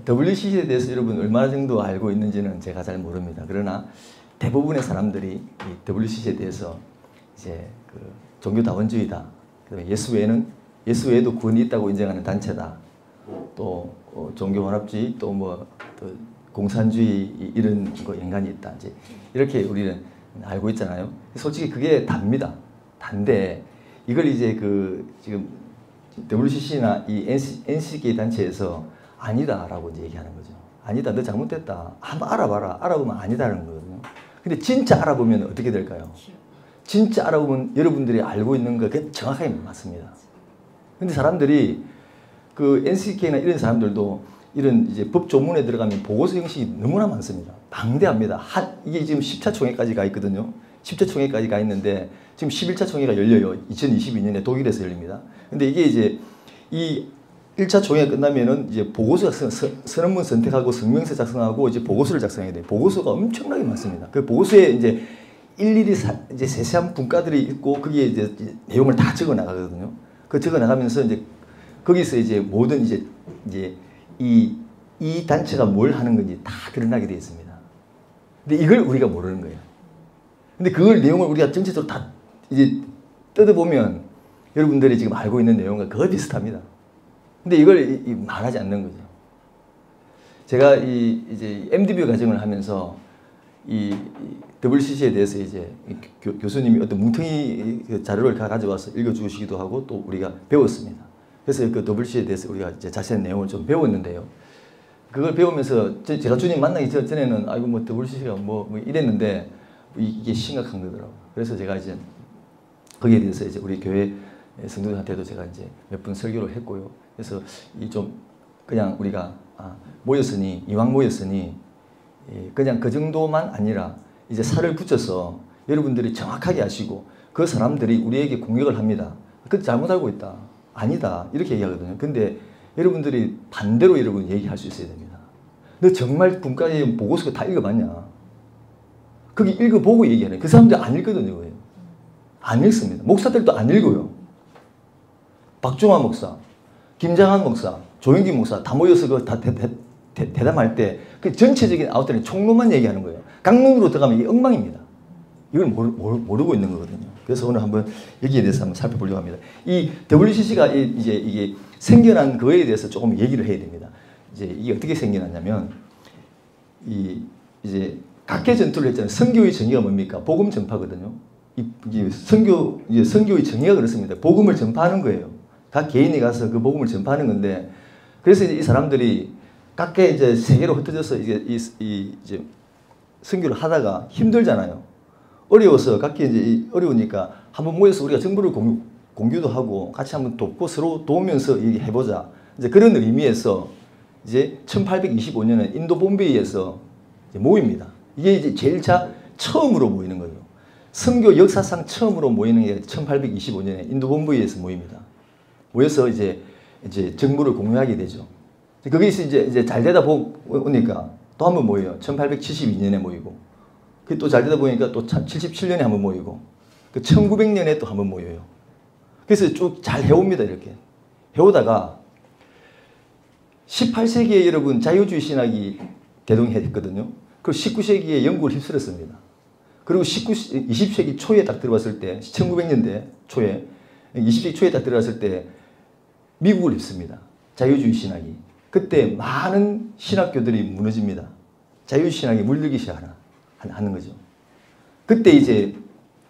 WCC에 대해서 여러분 얼마나 정도 알고 있는지는 제가 잘 모릅니다. 그러나 대부분의 사람들이 이 WCC에 대해서 이제 그 종교다원주의다. 예수 외에도 구원이 있다고 인정하는 단체다. 또 종교원합주의, 또 뭐 공산주의 이런 거 연관이 있다. 이제 이렇게 우리는 알고 있잖아요. 솔직히 그게 답니다. 단데 이걸 이제 그 지금 WCC나 이 NCK 단체에서 아니다라고 이제 얘기하는 거죠. 아니다, 너 잘못됐다. 한번 알아봐라. 알아보면 아니다라는 거거든요. 근데 진짜 알아보면 어떻게 될까요? 진짜 알아보면 여러분들이 알고 있는 거 그게 정확하게 맞습니다. 근데 사람들이 그 NCK나 이런 사람들도 이런 이제 법 조문에 들어가면 보고서 형식이 너무나 많습니다. 방대합니다. 이게 지금 10차 총회까지 가 있거든요. 10차 총회까지 가 있는데 지금 11차 총회가 열려요. 2022년에 독일에서 열립니다. 근데 이게 이제 이 1차 총회가 끝나면은 이제 보고서 선언문 선택하고 성명서 작성하고 이제 보고서를 작성해야 돼요. 보고서가 엄청나게 많습니다. 그 보고서에 이제 일일이 이제 세세한 분과들이 있고 거기에 이제 내용을 다 적어 나가거든요. 그 적어 나가면서 이제 거기서 이제 모든 이제 이 단체가 뭘 하는 건지 다 드러나게 되어 있습니다. 근데 이걸 우리가 모르는 거예요. 근데 그걸 내용을 우리가 전체적으로 다 이제 뜯어보면 여러분들이 지금 알고 있는 내용과 거의 비슷합니다. 근데 이걸 말하지 않는 거죠. 제가 이제 MDB 과정을 하면서 이 WCC에 대해서 이제 교수님이 어떤 뭉텅이 자료를 가져와서 읽어주시기도 하고 또 우리가 배웠습니다. 그래서 그 WCC에 대해서 우리가 이제 자세한 내용을 좀 배웠는데요. 그걸 배우면서 제가 주님 만나기 전에는 아이고 뭐 WCC가 뭐 이랬는데 이게 심각한 거더라고요. 그래서 제가 이제 거기에 대해서 이제 우리 교회 성도들한테도 제가 이제 몇 번 설교를 했고요. 그래서 이 좀 그냥 우리가 이왕 모였으니 그냥 그 정도만 아니라 이제 살을 붙여서 여러분들이 정확하게 아시고 그 사람들이 우리에게 공격을 합니다. 그 잘못 알고 있다. 아니다. 이렇게 얘기하거든요. 근데 여러분들이 반대로 여러분 얘기할 수 있어야 됩니다. 너 정말 분과의 보고서 다 읽어봤냐? 거기 읽어보고 얘기하네. 그 사람들 안 읽거든요. 안 읽습니다. 목사들도 안 읽어요. 박종환 목사, 김장한 목사, 조영기 목사 다 모여서 그 다 대담할 때 그 전체적인 아웃라인 총론만 얘기하는 거예요. 강론으로 들어가면 이게 엉망입니다. 이걸 모르고 있는 거거든요. 그래서 오늘 한번 여기에 대해서 한번 살펴보려고 합니다. 이 WCC가 이제 이게 생겨난 거에 대해서 조금 얘기를 해야 됩니다. 이제 이게 어떻게 생겨났냐면 이제 각계 전투를 했잖아요. 선교의 정의가 뭡니까? 복음 전파거든요. 선교의 정의가 그렇습니다. 복음을 전파하는 거예요. 각 개인이 가서 그 복음을 전파하는 건데, 그래서 이제 이 사람들이 각계 이제 세계로 흩어져서 이제 선교를 하다가 힘들잖아요. 어려워서 각계 이제 어려우니까 한번 모여서 우리가 정보를 공유도 하고 같이 한번 돕고 서로 도우면서 해보자. 이제 그런 의미에서 이제 1825년에 인도 bombay에서 모입니다. 이게 이제 제일 처음으로 모이는 거죠. 선교 역사상 처음으로 모이는 게 1825년에 인도 bombay에서 모입니다. 모여서 이제 정보를 공유하게 되죠. 거기서 이제 잘 되다 보니까 또 한 번 모여요. 1872년에 모이고, 그 또 잘 되다 보니까 또 77년에 한 번 모이고, 그 1900년에 또 한 번 모여요. 그래서 쭉 잘 해옵니다. 이렇게 해오다가 18세기에 여러분 자유주의 신학이 대동했거든요. 그리고 19세기에 영국을 휩쓸었습니다. 그리고 20세기 초에 딱 들어왔을 때, 1900년대 초에, 20세기 초에 딱 들어왔을 때 미국을 휩습니다. 자유주의 신학이. 그때 많은 신학교들이 무너집니다. 자유주의 신학이 물들기 시작하는 거죠. 그때 이제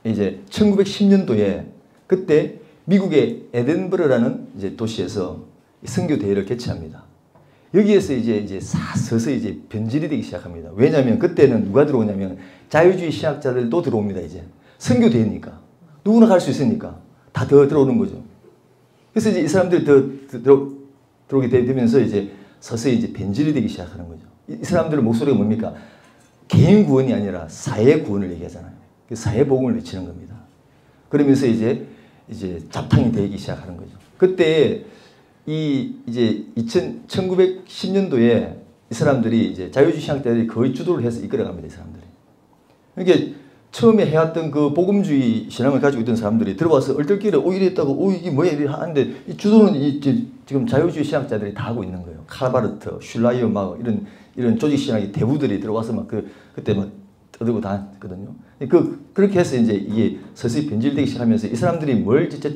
1910년도에 그때 미국의 에든버러라는 이제 도시에서 선교 대회를 개최합니다. 여기에서 이제 서서히 이제 변질이 되기 시작합니다. 왜냐하면 그때는 누가 들어오냐면 자유주의 신학자들도 들어옵니다. 이제 선교 대회니까 누구나 갈 수 있으니까 다 더 들어오는 거죠. 그래서 이제 이 사람들이 더 들어오게 되면서 이제 서서히 이제 변질이 되기 시작하는 거죠. 이 사람들의 목소리가 뭡니까? 개인 구원이 아니라 사회 구원을 얘기하잖아요. 사회 복음을 외치는 겁니다. 그러면서 이제 잡탕이 되기 시작하는 거죠. 그때 이제 1910년도에 이 사람들이 이제 자유주의 신학자들이 거의 주도를 해서 이끌어갑니다. 이 사람들이. 그러니까 처음에 해왔던 그 복음주의 신앙을 가지고 있던 사람들이 들어와서 얼떨결에 이랬다고 이게 뭐야 이래 하는데 이 주도는 지금 자유주의 신학자들이 다 하고 있는 거예요. 칼바르트, 슐라이어 막 이런 조직 신학의 대부들이 들어와서 막 그때 막 떠들고 다 했거든요. 그렇게 해서 이제 이게 서서히 변질되기 시작하면서 이 사람들이 뭘 진짜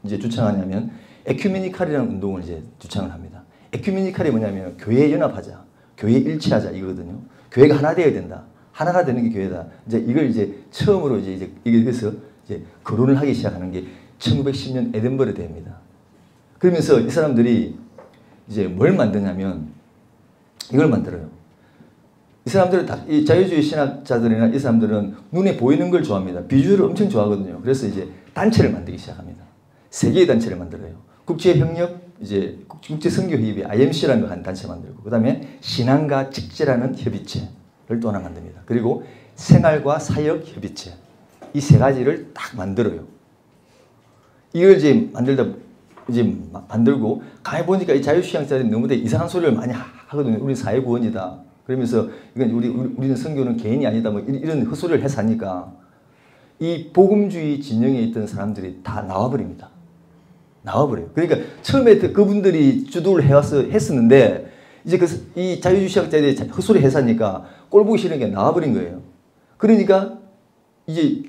이제 주창하냐면 에큐메니칼이라는 운동을 이제 주창을 합니다. 에큐메니칼이 뭐냐면 교회 연합하자, 교회 일치하자 이거거든요. 교회가 하나 되어야 된다. 하나가 되는 게 교회다. 이제 이걸 이제 처음으로 이제 이게서 이제 거론을 하기 시작하는 게 1910년 에든버러 대회입니다. 그러면서 이 사람들이 이제 뭘 만드냐면 이걸 만들어요. 이 사람들은 다, 이 자유주의 신학자들이나 이 사람들은 눈에 보이는 걸 좋아합니다. 비주얼을 엄청 좋아하거든요. 그래서 이제 단체를 만들기 시작합니다. 세 개의 단체를 만들어요. 국제협력, 이제 국제선교협의 IMC라는 거 한 단체 만들고, 그 다음에 신앙과 직제라는 협의체를 또 하나 만듭니다. 그리고 생활과 사역 협의체. 이 세 가지를 딱 만들어요. 이걸 이제 만들고, 가만히 보니까 이 자유신학자들이 너무 이상한 소리를 많이 하거든요. 우리 사회구원이다. 그러면서 이건 우리는 선교는 개인이 아니다. 뭐 이런 헛소리를 해서 하니까 이 복음주의 진영에 있던 사람들이 다 나와버립니다. 나와버려요. 그러니까 처음에 그분들이 주도를 했었는데 이제 이 자유주의 신학자들이 헛소리 해서 하니까 꼴 보기 싫은 게 나와버린 거예요. 그러니까 이제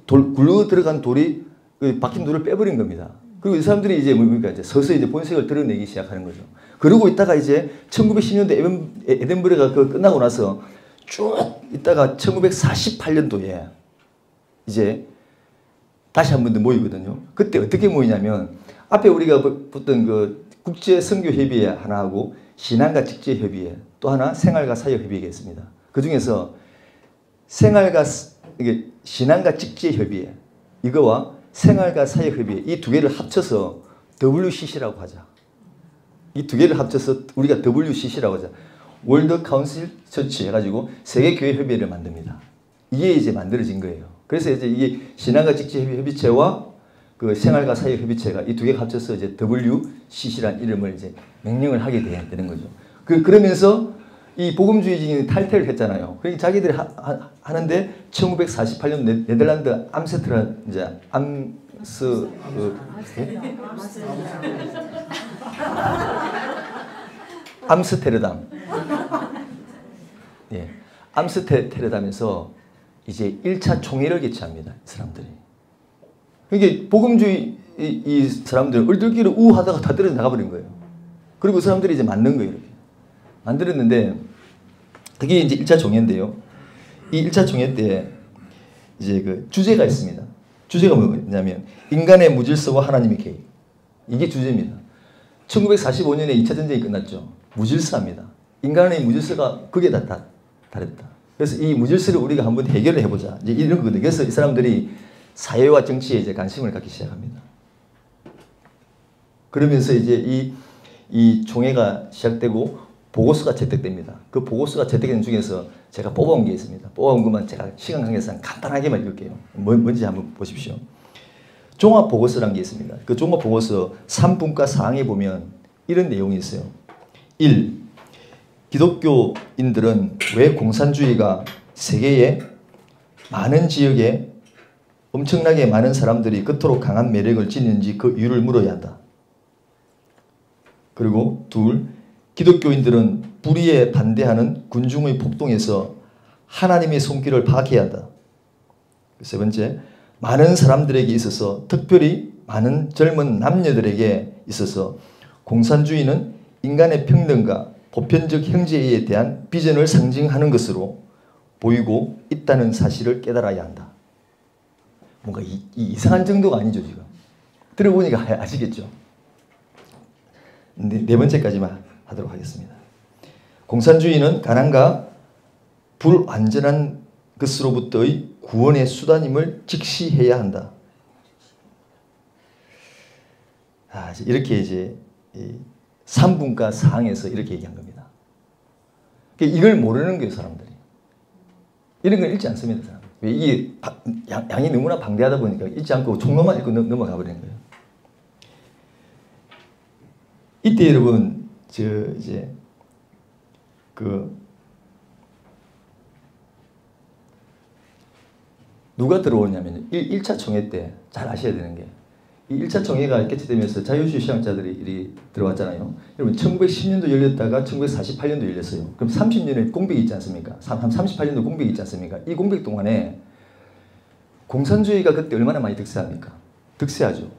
굴러 들어간 돌이 박힌 돌을 빼버린 겁니다. 그리고 이 사람들이 이제 뭡니까? 이제 서서히 이제 본색을 드러내기 시작하는 거죠. 그러고 있다가 이제 1910년대 에든버러가 끝나고 나서 쭉 있다가 1948년도에 이제 다시 한 번 더 모이거든요. 그때 어떻게 모이냐면 앞에 우리가 봤던 그 국제선교협의회 하나 하고 신앙과 직제협의회 또 하나 생활과 사역협의회가 있습니다. 그 중에서 신앙과 직제협의회 이거와 생활과 사역협의회 이 두 개를 합쳐서 WCC라고 하자. 이 두 개를 합쳐서 우리가 WCC라고 하자. 월드 카운슬 처치 해가지고 세계교회협의회를 만듭니다. 이게 이제 만들어진 거예요. 그래서 이제 이게 신앙과 직제협의체와 그 생활과 사역협의체가 이 두 개가 합쳐서 이제 WCC라는 이름을 이제 명령을 하게 되는 거죠. 그러면서 이 복음주의진이 탈퇴를 했잖아요. 그러니까 자기들이 하는데 1948년 네덜란드 암스테르담. 예. 암스테르담에서 이제 1차 총회를 개최합니다. 이 사람들이. 이게 복음주의 이 사람들 얼떨결에 우하다가 다 떨어져 나가버린 거예요. 그리고 그 사람들이 이제 만든 거예요. 이렇게. 만들었는데 그게 이제 1차 총회인데요. 이 1차 총회 때 이제 그 주제가 있습니다. 주제가 뭐냐면 인간의 무질서와 하나님의 계획. 이게 주제입니다. 1945년에 2차 전쟁이 끝났죠. 무질서합니다. 인간의 무질서가 극에 달했다. 그래서 이 무질서를 우리가 한번 해결을 해보자. 이제 이런 거거든요. 그래서 이 사람들이 사회와 정치에 이제 관심을 갖기 시작합니다. 그러면서 이제 이 총회가 시작되고 보고서가 채택됩니다. 그 보고서가 채택된 중에서 제가 뽑아온 게 있습니다. 뽑아온 것만 제가 시간 관계상 간단하게만 읽을게요. 뭔지 한번 보십시오. 종합보고서라는 게 있습니다. 그 종합보고서 3분과 4항에 보면 이런 내용이 있어요. 1. 기독교인들은 왜 공산주의가 세계의 많은 지역에 엄청나게 많은 사람들이 그토록 강한 매력을 지니는지 그 이유를 물어야 한다. 그리고 2. 기독교인들은 불의에 반대하는 군중의 폭동에서 하나님의 손길을 파악해야 한다. 3번째, 많은 사람들에게 있어서 특별히 많은 젊은 남녀들에게 있어서 공산주의는 인간의 평등과 보편적 형제에 대한 비전을 상징하는 것으로 보이고 있다는 사실을 깨달아야 한다. 뭔가 이상한 정도가 아니죠, 지금. 들어보니까 아시겠죠? 네 번째까지만 하도록 하겠습니다. 공산주의는 가난과 불완전한 것으로부터의 구원의 수단임을 직시해야 한다. 이렇게 이제 3분과 4항에서 이렇게 얘기한 겁니다. 이걸 모르는 거예요, 사람들이. 이런 걸 읽지 않습니다, 사람. 왜 이게 양이 너무나 방대하다 보니까 읽지 않고 종로만 읽고 넘어가 버리는 거예요. 이때 여러분, 이제 누가 들어오냐면 1차 총회 때 잘 아셔야 되는 게 이 1차 총회가 개최되면서 자유주의 신학자들이 들어왔잖아요. 여러분 1910년도 열렸다가 1948년도 열렸어요. 그럼 30년의 공백이 있지 않습니까? 한 38년도 공백이 있지 않습니까? 이 공백 동안에 공산주의가 그때 얼마나 많이 득세합니까? 득세하죠.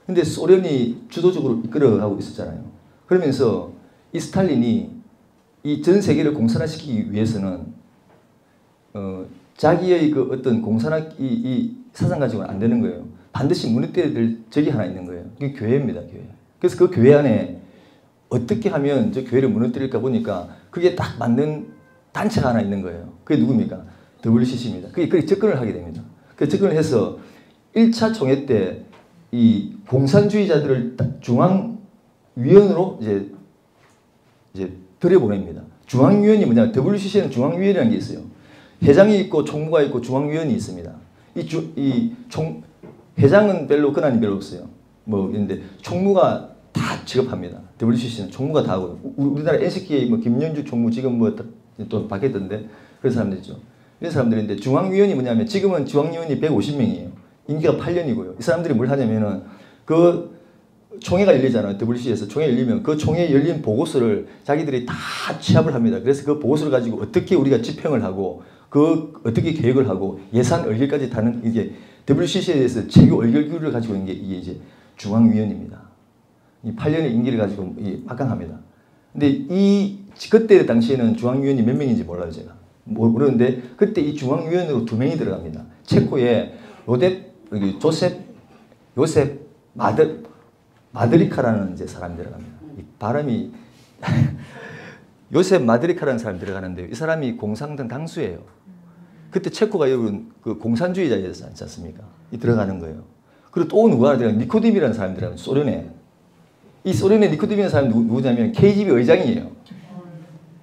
근데 소련이 주도적으로 이끌어가고 있었잖아요. 그러면서 이 스탈린이 이 전 세계를 공산화시키기 위해서는 자기의 그 어떤 공산화 이 사상 가지고는 안 되는 거예요. 반드시 무너뜨려야 될 적이 하나 있는 거예요. 그게 교회입니다, 교회. 그래서 그 교회 안에 어떻게 하면 저 교회를 무너뜨릴까 보니까 그게 딱 맞는 단체가 하나 있는 거예요. 그게 누굽니까? WCC입니다. 그게 접근을 하게 됩니다. 그 접근을 해서 1차 총회 때 이 공산주의자들을 중앙위원으로 이제 들여보냅니다. 중앙위원이 뭐냐? WCC는 중앙위원이라는 게 있어요. 회장이 있고 총무가 있고 중앙위원이 있습니다. 회장은 별로 권한이 별로 없어요. 뭐 있는데 총무가 다 지급합니다. WCC는 총무가 다 하고 우리나라 NCK의 뭐 김연주 총무 지금 뭐 또 바뀌었던데 그런 사람들 있죠. 이런 사람들인데 중앙위원이 뭐냐면 지금은 중앙위원이 150명이에요. 임기가 8년이고요. 이 사람들이 뭘 하냐면은 그 총회가 열리잖아요. WCC에서 총회 열리면 그 총회 열린 보고서를 자기들이 다 취합을 합니다. 그래서 그 보고서를 가지고 어떻게 우리가 집행을 하고 그 어떻게 계획을 하고 예산 얼결까지 다는 이게 WCC에 대해서 최고 얼결규를 가지고 있는 게 이게 이제 중앙위원입니다. 이 8년의 임기를 가지고 막강합니다. 근데 그때 당시에는 중앙위원이 몇 명인지 몰라요, 제가. 모르는데 그때 이 중앙위원으로 2명이 들어갑니다. 체코의 요셉 마드리카라는 이제 사람이 들어갑니다. 이 발음이 요셉 마드리카라는 사람이 들어가는데요. 이 사람이 공산당 당수예요. 그때 체코가 여러분 그 공산주의자였지 않습니까? 이 들어가는 거예요. 그리고 또 누가 들어가면 니코딤이라는 사람이 들어가면 소련에. 이 소련의 니코딤이라는 사람이 누구냐면 KGB 의장이에요.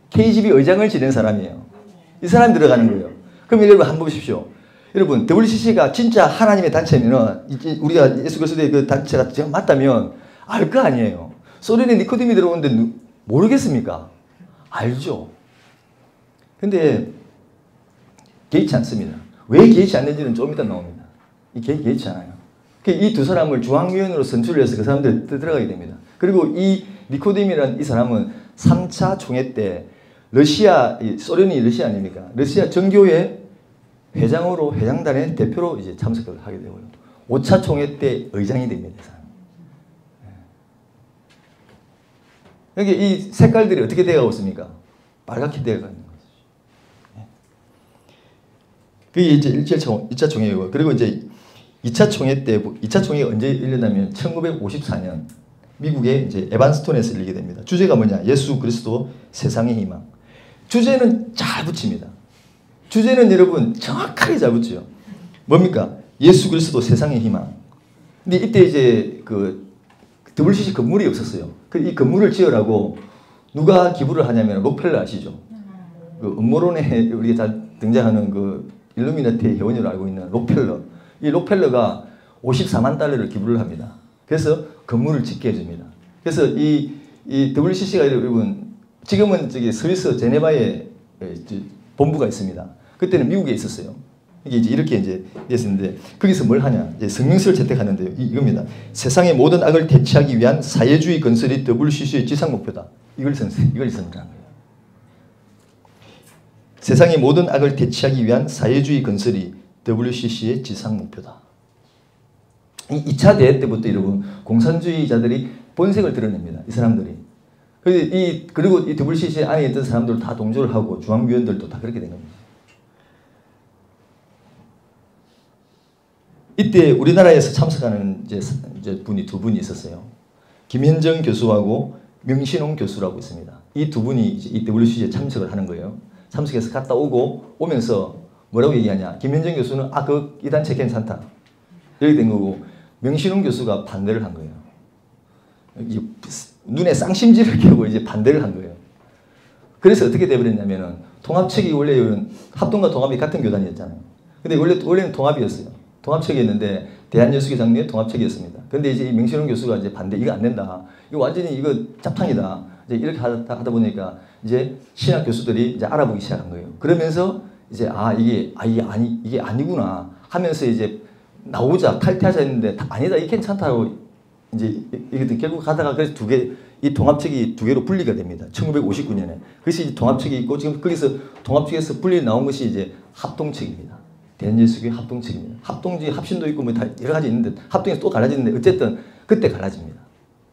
KGB 의장을 지낸 사람이에요. 이 사람이 들어가는 거예요. 그럼 여러분 한번 보십시오. 여러분 WCC가 진짜 하나님의 단체면은 우리가 예수 그리스도의 그 단체가 제가 맞다면 알 거 아니에요. 소련의 니코딤이 들어오는데 모르겠습니까? 알죠. 근데 개의치 않습니다. 왜 개의치 않는지는 좀 이따 나옵니다. 개의치 않아요. 이 두 사람을 중앙위원으로 선출을 해서 그 사람들 들어가게 됩니다. 그리고 이 니코딤이라는 이 사람은 3차 총회 때 소련이 러시아 아닙니까? 러시아 정교회 회장으로 회장단의 대표로 이제 참석을 하게 되고요. 5차 총회 때 의장이 됩니다. 여기 이 색깔들이 어떻게 되어가고 있습니까? 빨갛게 되어가고 있는 거죠. 그게 이제 1차 총회이고, 그리고 이제 2차 총회 때, 2차 총회가 언제 열렸냐면 1954년 미국의 이제 에반스톤에서 열리게 됩니다. 주제가 뭐냐? 예수 그리스도 세상의 희망. 주제는 잘 붙입니다. 주제는 여러분 정확하게 잘 붙여요. 뭡니까? 예수 그리스도 세상의 희망. 근데 이때 이제 그 WCC 건물이 없었어요. 이 건물을 지으라고 누가 기부를 하냐면 록펠러 아시죠? 그 음모론에 우리가 다 등장하는 그 일루미나티의 회원으로 알고 있는 록펠러. 이 록펠러가 54만 달러를 기부를 합니다. 그래서 건물을 짓게 해줍니다. 그래서 이 WCC가 여러분 지금은 저기 스위스 제네바에 본부가 있습니다. 그때는 미국에 있었어요. 이게 이제 이렇게 이제 됐었는데 거기서 뭘 하냐? 이제 성명서를 채택하는데요. 이겁니다. 세상의 모든 악을 대체하기 위한 사회주의 건설이 WCC의 지상 목표다. 이걸 선언한 거예요. 세상의 모든 악을 대체하기 위한 사회주의 건설이 WCC의 지상 목표다. 이 2차 대회 때부터 여러분 공산주의자들이 본색을 드러냅니다. 이 사람들이. 그리고 이 WCC 안에 있던 사람들 다 동조를 하고 중앙위원들도 다 그렇게 된 겁니다. 이때 우리나라에서 참석하는 이제 분이 두 분이 있었어요. 김현정 교수하고 명신홍 교수라고 있습니다. 이 두 분이 이제 이 WCC에 참석을 하는 거예요. 참석해서 갔다 오면서 뭐라고 얘기하냐? 김현정 교수는 이 단체 괜찮다. 이렇게 된 거고 명신홍 교수가 반대를 한 거예요. 눈에 쌍심지를 켜고 이제 반대를 한 거예요. 그래서 어떻게 돼버렸냐면은 통합측이 원래 합동과 통합이 같은 교단이었잖아요. 근데 원래는 통합이었어요. 통합측이었는데 대한예수교장로의 통합측이었습니다. 근데 이제 이 명신홍 교수가 이제 반대, 이거 안 된다. 이거 완전히 이거 짭탕이다. 이제 이렇게 하다 보니까 이제 신학 교수들이 이제 알아보기 시작한 거예요. 그러면서 이제 이게 아니구나 하면서 이제 나오자, 탈퇴하자 했는데 아니다, 이 괜찮다고 이제 이게 결국 가다가 그래서 이 통합측이 두 개로 분리가 됩니다. 1959년에. 그래서 이제 통합측이 있고 지금 거기서 통합측에서 분리 나온 것이 이제 합동측입니다. 대한예수교회 합동측입니다. 합동지 합신도 있고 뭐 다 여러 가지 있는데 합동에서 또 갈라지는데 어쨌든 그때 갈라집니다.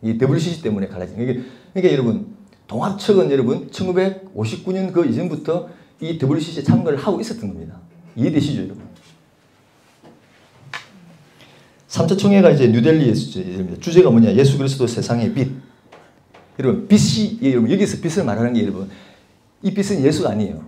이 WCC 때문에 갈라집니다. 그러니까 여러분 통합측은 여러분 1959년 그 이전부터 이 WCC에 참가를 하고 있었던 겁니다. 이해되시죠, 여러분? 3차 총회가 이제 뉴델리에서 주제가 뭐냐? 예수 그리스도 세상의 빛. 여러분, 빛이, 여러분, 여기서 빛을 말하는 게 여러분, 이 빛은 예수가 아니에요.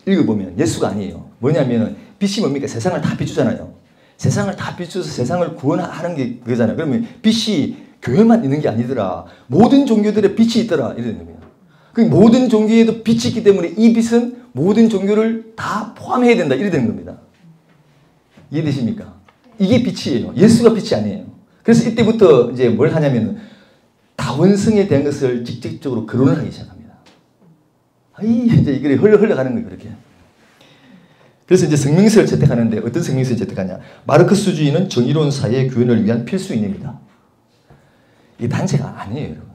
읽어보면 예수가 아니에요. 뭐냐면, 빛이 뭡니까? 세상을 다 비추잖아요. 세상을 다 비추어서 세상을 구원하는 게 그거잖아요. 그러면 빛이 교회만 있는 게 아니더라. 모든 종교들의 빛이 있더라. 이런 겁니다. 그 모든 종교에도 빛이 있기 때문에 이 빛은 모든 종교를 다 포함해야 된다. 이래 되는 겁니다. 이해되십니까? 이게 빛이에요. 예수가 빛이 아니에요. 그래서 이때부터 이제 뭘 하냐면 다원성에 대한 것을 직접적으로 거론을 하기 시작합니다. 이제 이게 흘러가는 거예요, 그렇게. 그래서 이제 성명서를 채택하는데 어떤 성명서를 채택하냐? 마르크스주의는 정의로운 사회의 구현을 위한 필수인입니다. 이 단체가 아니에요, 여러분.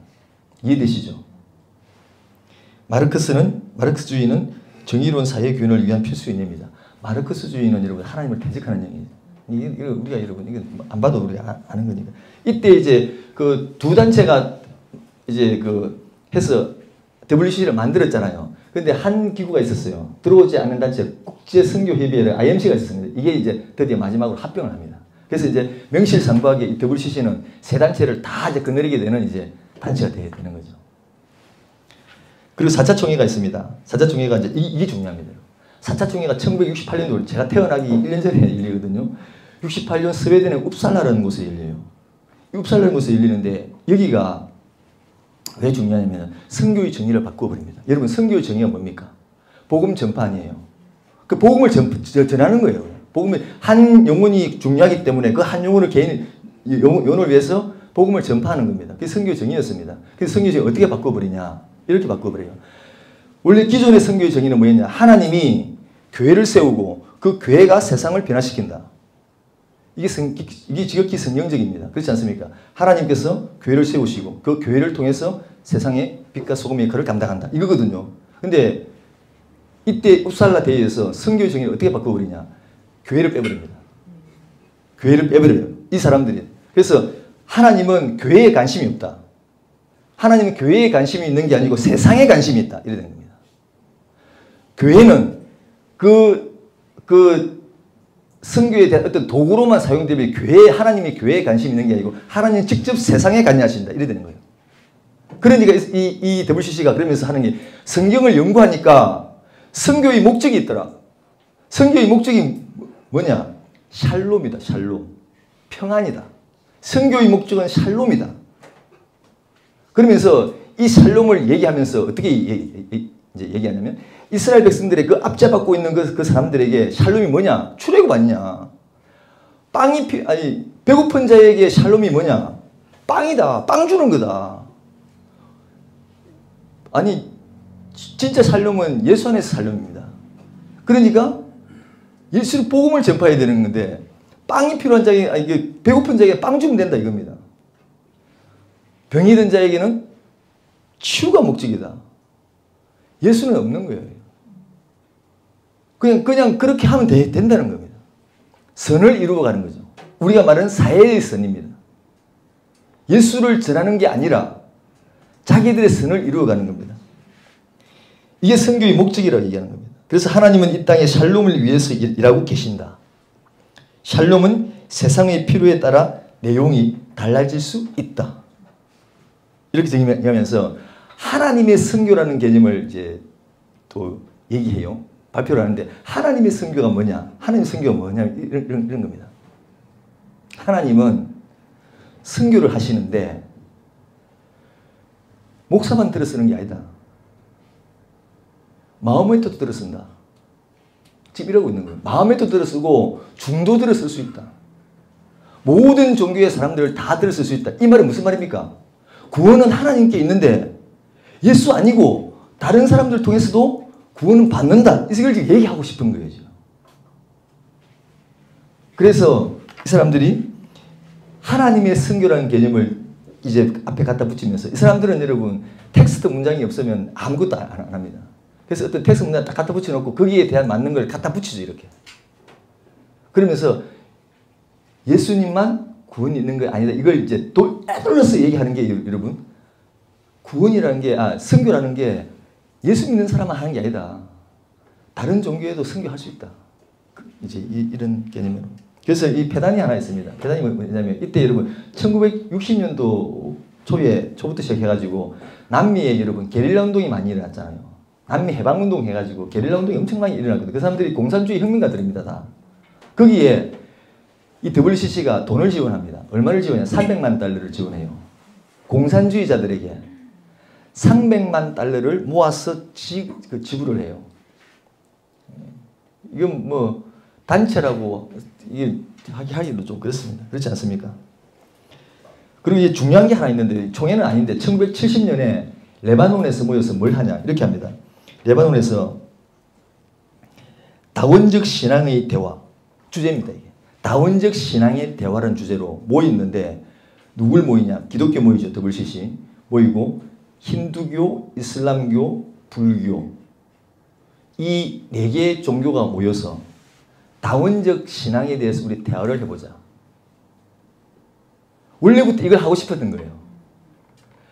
이해되시죠? 마르크스주의는 정의로운 사회의 구현을 위한 필수인입니다. 마르크스주의는 여러분 하나님을 대적하는 영이에요. 이거 우리가 여러분 이거 안 봐도 우리가 아는 거니까. 이때 이제 그 두 단체가 이제 그 해서 WCC를 만들었잖아요. 근데 한 기구가 있었어요. 들어오지 않는 단체 국제 선교 협의회 IMC가 있었습니다. 이게 이제 드디어 마지막으로 합병을 합니다. 그래서 이제 명실상부하게 이 WCC는 세 단체를 다 이제 거느리게 되는 이제 단체가 되는 거죠. 그리고 4차 총회가 있습니다. 4차 총회가 이제 이게 중요합니다. 4차 총회가 1968년도 제가 태어나기 1년 전에 열리거든요. 68년 스웨덴의 웁살라라는 곳에 열려요. 웁살라라는 곳에 열리는데 여기가 왜 중요하냐면 선교의 정의를 바꿔버립니다. 여러분 선교의 정의가 뭡니까? 복음 전파아니에요. 그 복음을 전하는 거예요. 복음을 한 영혼이 중요하기 때문에 그 한 영혼을 개인 영혼을 위해서 복음을 전파하는 겁니다. 그게 선교의 정의였습니다. 그래서 선교의 정의 어떻게 바꿔버리냐? 이렇게 바꿔버려요. 원래 기존의 선교의 정의는 뭐였냐? 하나님이 교회를 세우고 그 교회가 세상을 변화시킨다. 이게 지극히 성경적입니다. 그렇지 않습니까? 하나님께서 교회를 세우시고 그 교회를 통해서 세상의 빛과 소금의 역할을 감당한다. 이거거든요. 근데 이때 웁살라 대회에서 선교의 정의를 어떻게 바꿔버리냐? 교회를 빼버립니다. 교회를 빼버려요. 이 사람들이. 그래서 하나님은 교회에 관심이 없다. 하나님은 교회에 관심이 있는 게 아니고 세상에 관심이 있다. 이래 된 겁니다. 교회는 선교에 대한 어떤 도구로만 사용되면 하나님이 교회에 관심이 있는 게 아니고 하나님은 직접 세상에 관여하신다. 이래 되는 거예요. 그러니까 이 WCC가 그러면서 하는 게 성경을 연구하니까 선교의 목적이 있더라. 선교의 목적이 뭐냐? 샬롬이다. 샬롬. 평안이다. 선교의 목적은 샬롬이다. 그러면서 이 샬롬을 얘기하면서 어떻게 이제 얘기하냐면 이스라엘 백성들의 그 압제받고 있는 그 사람들에게 샬롬이 뭐냐? 출애굽 아니냐? 배고픈 자에게 샬롬이 뭐냐? 빵이다. 빵 주는 거다. 아니 진짜 샬롬은 예수 안에서 샬롬입니다. 그러니까 예수 복음을 전파해야 되는 건데 빵이 필요한 자에게 배고픈 자에게 빵 주면 된다 이겁니다. 병이 든 자에게는 치유가 목적이다. 예수는 없는 거예요. 그냥 그렇게 하면 된다는 겁니다. 선을 이루어가는 거죠. 우리가 말하는 사회의 선입니다. 예수를 전하는 게 아니라 자기들의 선을 이루어가는 겁니다. 이게 선교의 목적이라고 얘기하는 겁니다. 그래서 하나님은 이 땅에 샬롬을 위해서 일하고 계신다. 샬롬은 세상의 필요에 따라 내용이 달라질 수 있다. 이렇게 정의하면서 하나님의 선교라는 개념을 이제 또 얘기해요. 발표를 하는데 하나님의 선교가 뭐냐? 하나님의 선교가 뭐냐? 이런 겁니다. 하나님은 선교를 하시는데 목사만 들어 쓰는 게 아니다. 마음의 뜻도 들어 쓴다. 지금 이러고 있는 거예요. 마음의 뜻도 들어 쓰고 중도 들어 쓸 수 있다. 모든 종교의 사람들을 다 들어 쓸 수 있다. 이 말은 무슨 말입니까? 구원은 하나님께 있는데 예수 아니고 다른 사람들 통해서도 구원은 받는다. 이걸 지금 얘기하고 싶은 거예요. 지금. 그래서 이 사람들이 하나님의 선교라는 개념을 이제 앞에 갖다 붙이면서 이 사람들은 여러분 텍스트 문장이 없으면 아무것도 안 합니다. 그래서 어떤 텍스트 문장 딱 갖다 붙여놓고 거기에 대한 맞는 걸 갖다 붙이죠 이렇게. 그러면서 예수님만 구원이 있는 거 아니다. 이걸 이제 애둘러서 얘기하는 게 여러분 구원이라는 게 선교라는 게 예수 믿는 사람만 하는 게 아니다. 다른 종교에도 선교할 수 있다. 이제 이런 개념으로. 그래서 이 폐단이 하나 있습니다. 폐단이 뭐냐면 이때 여러분 1960년도 초부터 시작해가지고 남미에 여러분 게릴라 운동이 많이 일어났잖아요. 남미 해방운동 해가지고 게릴라 운동이 엄청 많이 일어났거든요. 그 사람들이 공산주의 혁명가들입니다. 다. 거기에 이 WCC가 돈을 지원합니다. 얼마를 지원해요? 300만 달러를 지원해요. 공산주의자들에게 300만 달러를 모아서 지불을 해요. 이건 뭐 단체라고 이게 하기도 좀 그렇습니다. 그렇지 않습니까? 그리고 이제 중요한 게 하나 있는데 총회는 아닌데 1970년에 레바논에서 모여서 뭘 하냐 이렇게 합니다. 레바논에서 다원적 신앙의 대화 주제입니다. 이게. 다원적 신앙의 대화라는 주제로 모였는데 누굴 모이냐? 기독교 모이죠. WCC 모이고 힌두교, 이슬람교, 불교 이 4개의 종교가 모여서 다원적 신앙에 대해서 우리 대화를 해보자. 원래부터 이걸 하고 싶었던 거예요.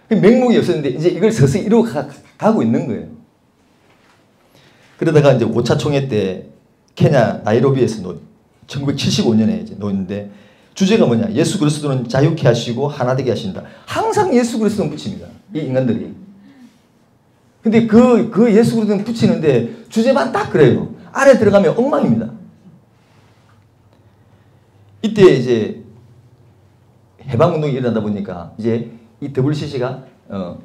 맹목이 없었는데 이제 이걸 서서히 이루어가고 있는 거예요. 그러다가 이제 5차 총회 때 케냐 나이로비에서 1975년에 이제 놓였는데 주제가 뭐냐? 예수 그리스도는 자유케 하시고 하나 되게 하신다. 항상 예수 그리스도는 붙입니다. 이 인간들이. 근데 그 예수 그리스도는 붙이는데 주제만 딱 그래요. 안에 들어가면 엉망입니다. 이때 이제 해방운동이 일어나다 보니까 이제 이 WCC가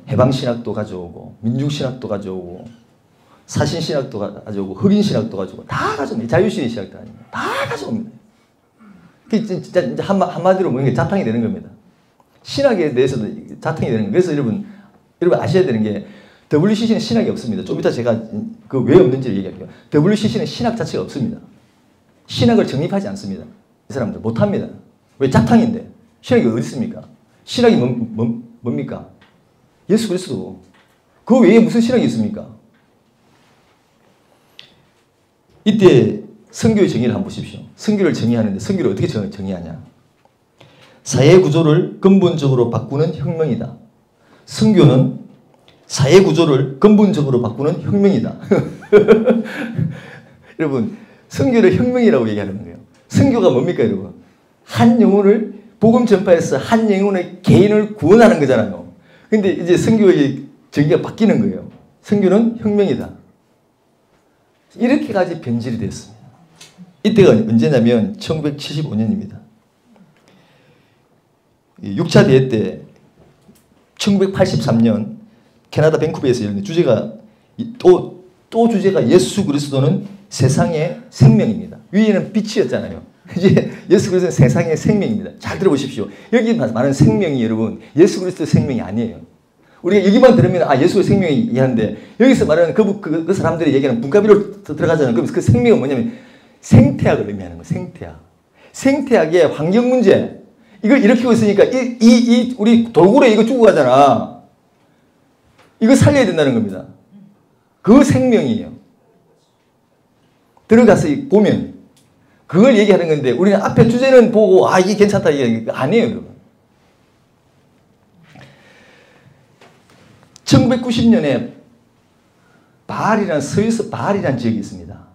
해방신학도 가져오고 민중신학도 가져오고 사신신학도 가져오고 흑인신학도 가져오고 다 가져옵니다. 자유주의 신학도 아닙니다. 다 가져옵니다. 진짜 한마디로 뭐는 게 자탕이 되는 겁니다. 신학에 대해서도 자탕이 되는 거예요. 그래서 여러분 아셔야 되는 게 WCC는 신학이 없습니다. 좀 이따 제가 그 왜 없는지를 얘기할게요. WCC는 신학 자체가 없습니다. 신학을 정립하지 않습니다. 이 사람들 못합니다. 왜? 자탕인데. 신학이 어디 있습니까? 신학이 뭡니까? 예수 그리스도. 그 외에 무슨 신학이 있습니까? 이때 선교의 정의를 한번 보십시오. 선교를 정의하는데 선교를 어떻게 정의하냐? 사회 구조를 근본적으로 바꾸는 혁명이다. 선교는 사회 구조를 근본적으로 바꾸는 혁명이다. 여러분, 선교를 혁명이라고 얘기하는 거예요. 선교가 뭡니까, 여러분? 한 영혼을 복음 전파해서 한 영혼의 개인을 구원하는 거잖아요. 근데 이제 선교의 정의가 바뀌는 거예요. 선교는 혁명이다. 이렇게까지 변질이 됐습니다. 이때가 언제냐면 1975년입니다. 6차 대회 때 1983년 캐나다 밴쿠버에서 열린 주제가 또 주제가 예수 그리스도는 세상의 생명입니다. 위에는 빛이었잖아요. 이제 예수 그리스도는 세상의 생명입니다. 잘 들어보십시오. 여기 말하는 생명이 여러분 예수 그리스도의 생명이 아니에요. 우리가 여기만 들으면 예수의 생명이 이해하는데 여기서 말하는 그 사람들이 얘기하는 분과비로 들어가잖아요. 그럼 그 생명은 뭐냐면 생태학을 의미하는 거예요. 생태학. 생태학의 환경 문제. 이걸 일으키고 있으니까 우리 돌고래 이거 죽어가잖아. 이거 살려야 된다는 겁니다. 그 생명이에요. 들어가서 보면 그걸 얘기하는 건데 우리는 앞에 주제는 보고 이게 괜찮다 이게 아니에요. 여러분. 1990년에 서유서 바알이라는 지역이 있습니다.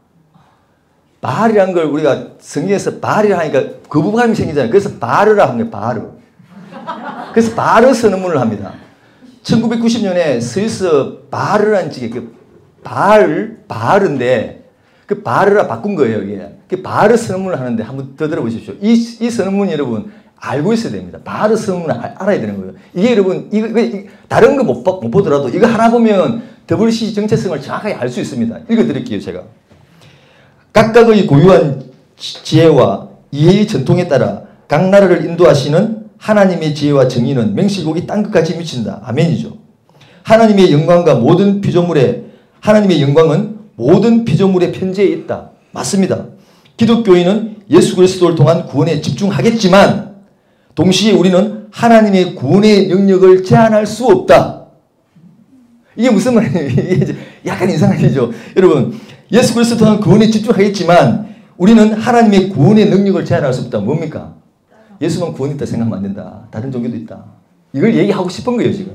바알이라는 걸 우리가 성경에서 바알이라 하니까 거부감이 생기잖아요. 그래서 바르라 합니다. 바르. 그래서 바르 선언문을 합니다. 1990년에 서유서 바르라는 지역에 바르인데 그 바르라 바꾼 거예요. 이게. 그 바르 선언문을 하는데 한번 더 들어보십시오. 이 선언문 여러분 알고 있어야 됩니다. 바르 선언문을 알아야 되는 거예요. 이게 여러분 이거 다른 거 못 보더라도 이거 하나 보면 WCC 정체성을 정확하게 알 수 있습니다. 읽어드릴게요. 제가. 각각의 고유한 지혜와 이해의 전통에 따라 각 나라를 인도하시는 하나님의 지혜와 정의는 맹실곡이 땅끝까지 미친다. 아멘이죠. 하나님의 영광은 모든 피조물에 편재해 있다. 맞습니다. 기독교인은 예수 그리스도를 통한 구원에 집중하겠지만 동시에 우리는 하나님의 구원의 능력을 제한할 수 없다. 이게 무슨 말이에요? 이게 약간 이상하죠. 여러분, 예수 그리스도를 통한 구원에 집중하겠지만 우리는 하나님의 구원의 능력을 제한할 수 없다. 뭡니까? 예수만 구원이 있다 생각하면 안 된다. 다른 종교도 있다. 이걸 얘기하고 싶은 거예요, 지금.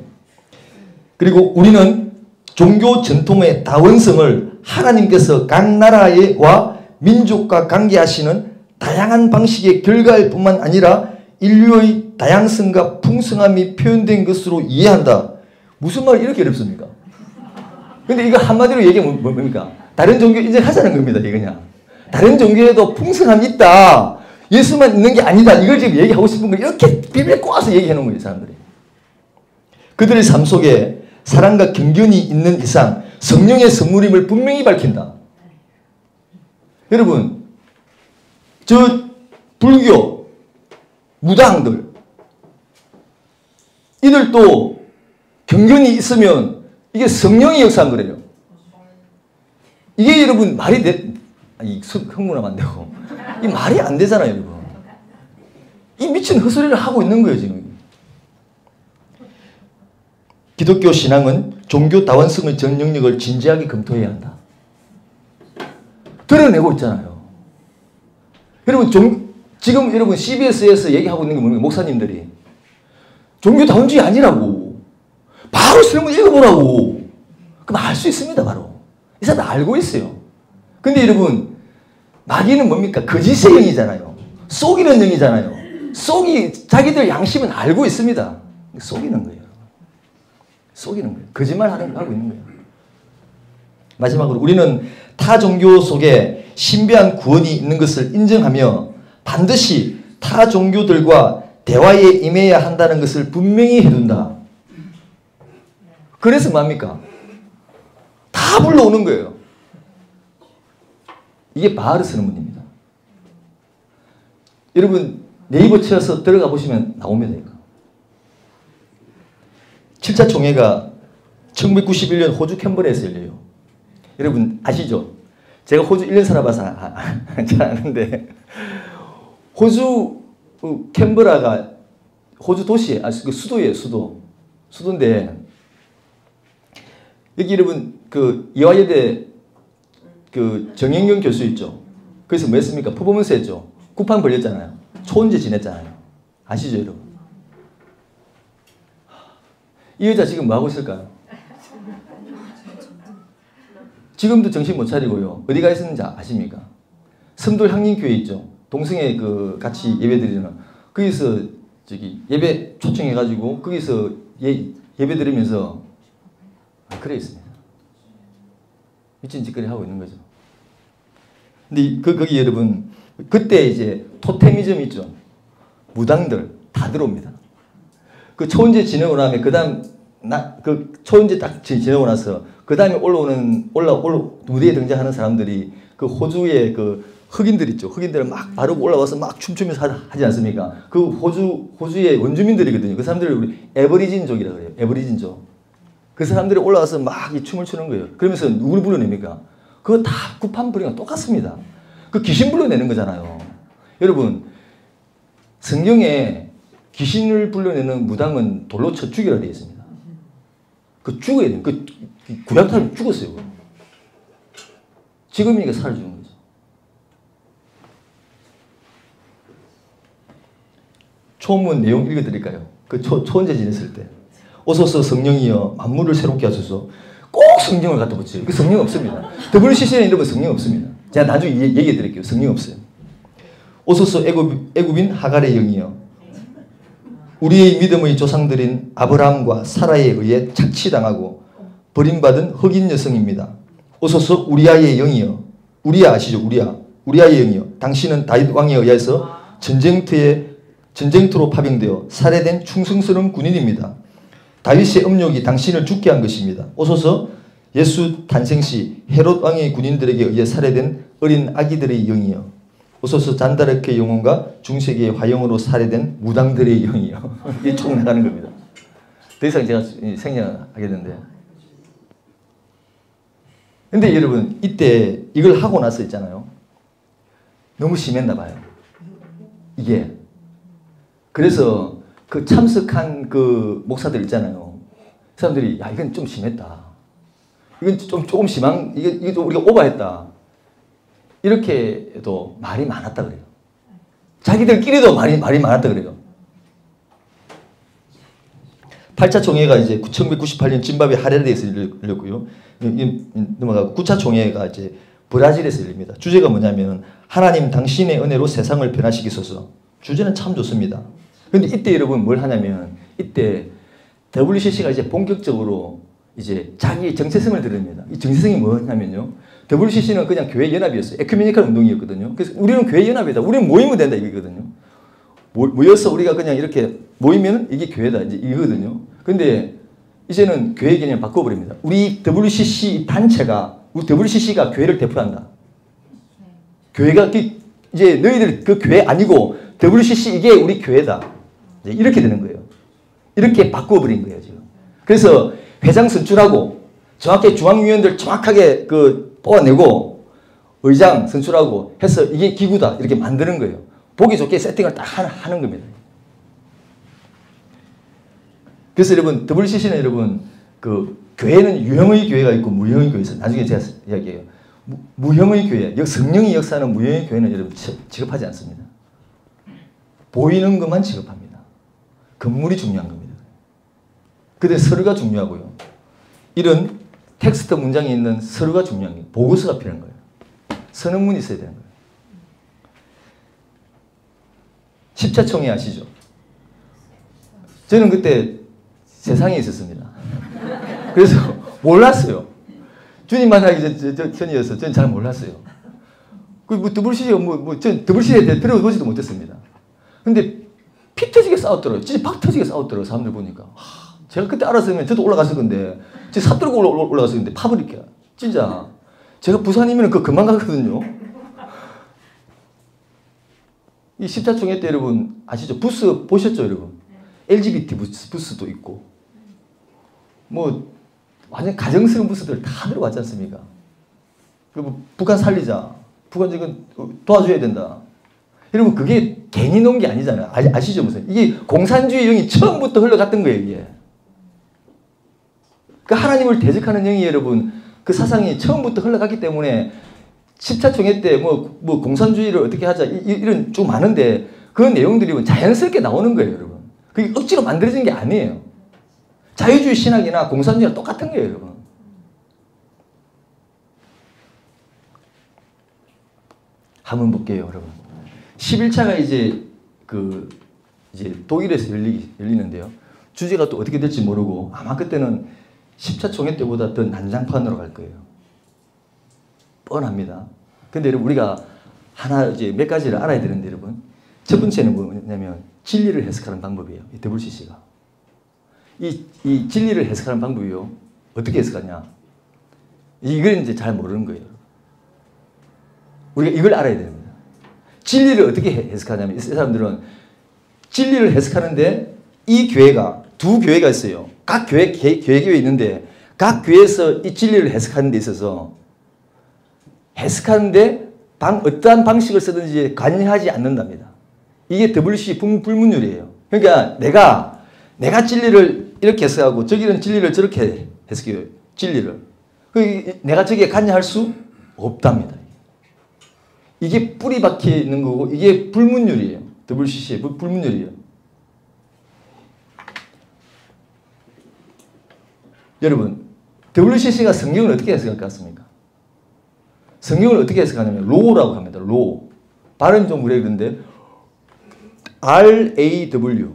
그리고 우리는 종교 전통의 다원성을 하나님께서 각 나라와 민족과 관계하시는 다양한 방식의 결과일 뿐만 아니라 인류의 다양성과 풍성함이 표현된 것으로 이해한다. 무슨 말이 이렇게 어렵습니까? 근데 이거 한마디로 얘기하면 뭡니까? 다른 종교 인정하자는 겁니다, 이게 그냥. 다른 종교에도 풍성함이 있다. 예수만 있는 게 아니다. 이걸 지금 얘기하고 싶은 걸 이렇게 비비에 꼬아서 얘기해 놓은 거예요, 사람들이. 그들의 삶 속에 사랑과 경건이 있는 이상 성령의 선물임을 분명히 밝힌다. 여러분, 저 불교, 무당들, 이들도 경건이 있으면 이게 성령이 역사한 거래요. 이게 여러분 말이 흥분하면 안 되고. 이 말이 안 되잖아요, 여러분. 이 미친 헛소리를 하고 있는 거예요, 지금. 기독교 신앙은 종교 다원성의 전 영역을 진지하게 검토해야 한다. 드러내고 있잖아요. 여러분, 지금 여러분 CBS에서 얘기하고 있는 게 뭡니까? 목사님들이. 종교 다원주의 아니라고. 바로 설문 읽어보라고. 그럼 알 수 있습니다, 바로. 이 사람 알고 있어요. 근데 여러분, 마귀는 뭡니까? 거짓의 영이잖아요. 속이는 영이잖아요. 자기들 양심은 알고 있습니다. 속이는 거예요. 속이는 거예요. 거짓말 하고 있는 거예요. 마지막으로 우리는 타 종교 속에 신비한 구원이 있는 것을 인정하며 반드시 타 종교들과 대화에 임해야 한다는 것을 분명히 해둔다. 그래서 뭡니까? 다 불러오는 거예요. 이게 바하르 선언문입니다. 여러분 네이버 쳐서 들어가 보시면 나옵니다. 이거. 7차 총회가 1991년 호주 캔버라에서 열려요. 여러분 아시죠? 제가 호주 1년 살아봐서 잘 아는데 호주 캔버라가 호주 도시에 수도예요. 수도인데 여기 여러분 그 이화여대 그 정영경 교수 있죠. 그래서 뭐 했습니까? 퍼포먼스 했죠. 쿠팡 벌렸잖아요. 초원제 지냈잖아요. 아시죠, 여러분? 이 여자 지금 뭐 하고 있을까요? 지금도 정신 못 차리고요. 어디 가 있었는지 아십니까? 섬돌 향림교회 있죠. 동성애 그 같이 예배 드리는 거기서 저기 예배 초청해가지고 거기서 예배 드리면서 그래 있습니다. 미친 짓거리 하고 있는 거죠. 근데 거기 여러분 그때 이제 토테미즘 있죠. 무당들 다 들어옵니다. 그 초원제 지내고 나면 그 초원제 딱 지내고 나서 그 다음에 무대에 등장하는 사람들이 그 호주의 그 흑인들 있죠. 흑인들을 막 바르고 올라와서 막 춤추면서 하지 않습니까? 그 호주의 원주민들이거든요. 그 사람들을 우리 에버리진족이라고 그래요. 에버리진족. 그 사람들이 올라와서 막 이 춤을 추는 거예요. 그러면서 누굴 불러냅니까? 그거 다 구판 부리가 똑같습니다. 그 귀신 불러내는 거잖아요. 여러분, 성경에 귀신을 불러내는 무당은 돌로 쳐 죽이라 되어 있습니다. 그 죽어야 돼요. 그 구약타는 죽었어요. 지금이니까 살을 주는 거죠. 초문 내용 읽어드릴까요? 그 초원제 지냈을 때. 오소서 성령이여 만물을 새롭게 하소서. 꼭 성령을 갖다 붙여요. 그 성령 없습니다. WCC에 이러면 성령 없습니다. 제가 나중에 얘기해 드릴게요. 성령 없어요. 오소서 애굽인 하갈의 영이여 우리의 믿음의 조상들인 아브라함과 사라에 의해 착취당하고 버림받은 흑인 여성입니다. 오소서 우리아의 영이여 우리아 아시죠? 우리아의 영이여 당신은 다윗 왕에 의해서 전쟁터로 파병되어 살해된 충성스러운 군인입니다. 다윗의 음욕이 당신을 죽게 한 것입니다. 오소서 예수 탄생 시 헤롯 왕의 군인들에게 의해 살해된 어린 아기들의 영이여 오소서 잔다르크의 영혼과 중세기의 화영으로 살해된 무당들의 영이여. 이게 총 나가는 겁니다. 더 이상 제가 생략하겠는데. 근데 여러분 이때 이걸 하고 나서 있잖아요. 너무 심했나 봐요. 이게. 그래서 그 참석한 그 목사들 있잖아요. 그 사람들이 야 이건 좀 심했다. 이건 조금 심한 이게 좀 우리가 오버했다. 이렇게도 말이 많았다 그래요. 자기들끼리도 말이 많았다 그래요. 8차 총회가 이제 1998년 짐바브웨 하레레에서 열렸고요. 넘어가고 9차 총회가 이제 브라질에서 열립니다. 주제가 뭐냐면 하나님 당신의 은혜로 세상을 변화시키소서. 주제는 참 좋습니다. 그런데 이때 여러분 뭘 하냐면 이때 WCC가 이제 본격적으로 이제 자기 정체성을 드립니다. 이 정체성이 뭐냐면요. WCC는 그냥 교회 연합이었어요. 에큐메니컬 운동이었거든요. 그래서 우리는 교회 연합이다. 우리는 모이면 된다 이거거든요. 모여서 우리가 그냥 이렇게 모이면 이게 교회다 이제 이거거든요. 근데 이제는 교회 개념을 바꿔버립니다. 우리 WCC 단체가 우리 WCC가 교회를 대표한다. 교회가 이제 너희들 그 교회 아니고 WCC 이게 우리 교회다. 이제 이렇게 되는 거예요. 이렇게 바꿔버린 거예요 지금. 그래서 회장 선출하고 정확히 중앙위원들 정확하게 그 뽑아내고 의장 선출하고 해서 이게 기구다 이렇게 만드는 거예요. 보기 좋게 세팅을 딱 하는 겁니다. 그래서 여러분 WCC는 여러분 그 교회는 유형의 교회가 있고 무형의 교회 있어요. 나중에 제가 이야기해요. 무형의 교회, 성령이 역사하는 무형의 교회는 여러분 취급하지 않습니다. 보이는 것만 취급합니다. 건물이 중요한 겁니다. 근데 서류가 중요하고요. 이런 텍스트 문장이 있는 서류가 중요한 거예요. 보고서가 필요한 거예요. 선언문이 있어야 되는 거예요. 십자총회 아시죠? 저는 그때 세상에 있었습니다. 그래서 몰랐어요. 주님 만나기 전이어서 저는 잘 몰랐어요. 전 WCC에 들어보지도 못했습니다. 근데 피 터지게 싸웠더라고요. 진짜 박 터지게 싸웠더라고요. 사람들 보니까. 제가 그때 알았으면 저도 올라갔을 건데, 제가 삽들고 올라갔을 건데, 파버릴게요. 진짜. 제가 부산이면 그만 가거든요. 이 십자총회 때 여러분 아시죠? 부스 보셨죠, 여러분? LGBT 부스도 있고, 뭐, 완전 가정스러운 부스들 다 들어왔지 않습니까? 그리고 북한 살리자. 북한 지금 도와줘야 된다. 여러분, 그게 괜히 놓은 게 아니잖아요. 아시죠? 무슨? 이게 공산주의 영이 처음부터 흘러갔던 거예요, 이게. 그 하나님을 대적하는 영이 여러분, 그 사상이 처음부터 흘러갔기 때문에 10차 총회 때 뭐 공산주의를 어떻게 하자 이런 좀 많은데 그 내용들이 자연스럽게 나오는 거예요, 여러분. 그게 억지로 만들어진 게 아니에요. 자유주의 신학이나 공산주의랑 똑같은 거예요, 여러분. 한번 볼게요, 여러분. 11차가 이제 독일에서 열리는데요. 주제가 또 어떻게 될지 모르고 아마 그때는 10차 총회 때보다 더 난장판으로 갈 거예요. 뻔합니다. 근데 여러분 우리가 하나 이제 몇 가지를 알아야 되는데 여러분 첫 번째는 뭐냐면 진리를 해석하는 방법이에요. 이 WCC가 이 진리를 해석하는 방법이요. 어떻게 해석하냐? 이걸 이제 잘 모르는 거예요. 우리가 이걸 알아야 됩니다. 진리를 어떻게 해석하냐면 이 사람들은 진리를 해석하는데 이 교회가 두 교회가 있어요. 각 교회에 있는데 각 교회에서 이 진리를 해석하는 데 있어서 해석하는데 어떠한 방식을 쓰든지 관여하지 않는답니다. 이게 WCC 불문율이에요. 그러니까 내가 진리를 이렇게 해석하고 저기는 진리를 저렇게 해석해요. 진리를. 내가 저기에 관여할 수 없답니다. 이게 뿌리 박혀 있는 거고 이게 불문율이에요. WCC의 불문율이에요. 여러분, WCC가 성경을 어떻게 해석할 것 같습니까? 성경을 어떻게 해석하냐면 로우라고 합니다. 로우. 발음이 좀 그래 그런데 RAW.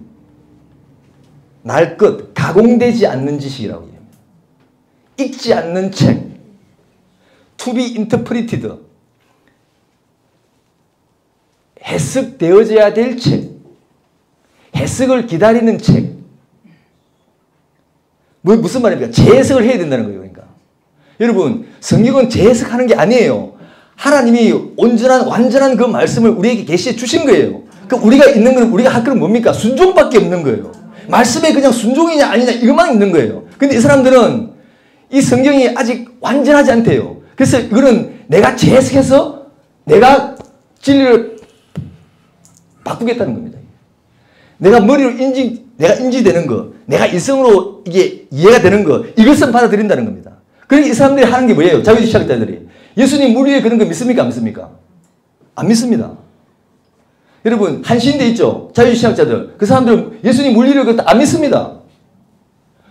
날 것, 가공되지 않는 지식이라고 합니다. 읽지 않는 책. To be interpreted. 해석되어져야 될 책. 해석을 기다리는 책. 무슨 말입니까? 재해석을 해야 된다는 거예요. 그러니까. 여러분, 성경은 재해석하는 게 아니에요. 하나님이 완전한 그 말씀을 우리에게 계시해 주신 거예요. 그 우리가 있는 건, 우리가 할 건 뭡니까? 순종밖에 없는 거예요. 말씀에 그냥 순종이냐 아니냐 이것만 있는 거예요. 근데 이 사람들은 이 성경이 아직 완전하지 않대요. 그래서 이거는 내가 재해석해서 내가 진리를 바꾸겠다는 겁니다. 내가 머리로 내가 인지되는 거, 내가 이성으로 이게 이해가 되는 거, 이것은 받아들인다는 겁니다. 그러니까 이 사람들이 하는 게 뭐예요? 자유주의 신학자들이. 예수님 물 위에 그런 거 믿습니까? 안 믿습니까? 안 믿습니다. 여러분, 한신대 있죠? 자유주의 신학자들. 그 사람들은 예수님 물 위에 안 믿습니다.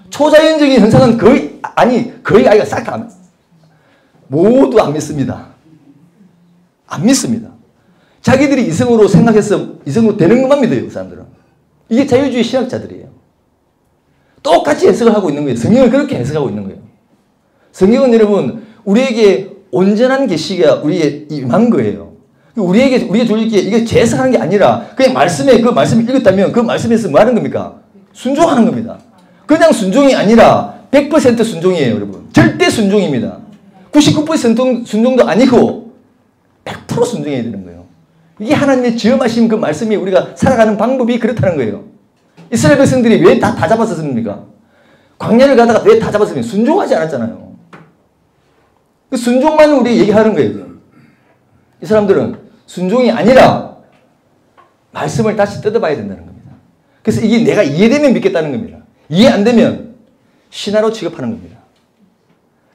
초자연적인 현상은 거의 아니가 싹 다 모두 안 믿습니다. 안 믿습니다. 자기들이 이성으로 생각해서 이성으로 되는 것만 믿어요, 그 사람들은. 이게 자유주의 신학자들이에요. 똑같이 해석을 하고 있는 거예요. 성경을 그렇게 해석하고 있는 거예요. 성경은 여러분, 우리에게 온전한 계시가 우리에게 임한 거예요. 우리가 졸리게 이게 재해석하는 게 아니라 그냥 그 말씀을 읽었다면 그 말씀에서 뭐 하는 겁니까? 순종하는 겁니다. 그냥 순종이 아니라 100% 순종이에요, 여러분. 절대 순종입니다. 99% 순종도 아니고 100% 순종해야 되는 거예요. 이게 하나님의 지음하신 그 말씀이 우리가 살아가는 방법이 그렇다는 거예요. 이스라엘 백성들이 왜 다 잡았었습니까? 광야를 가다가 왜 다 잡았습니까? 순종하지 않았잖아요. 그 순종만 우리 얘기하는 거예요. 이 사람들은 순종이 아니라 말씀을 다시 뜯어봐야 된다는 겁니다. 그래서 이게 내가 이해되면 믿겠다는 겁니다. 이해 안 되면 신화로 취급하는 겁니다.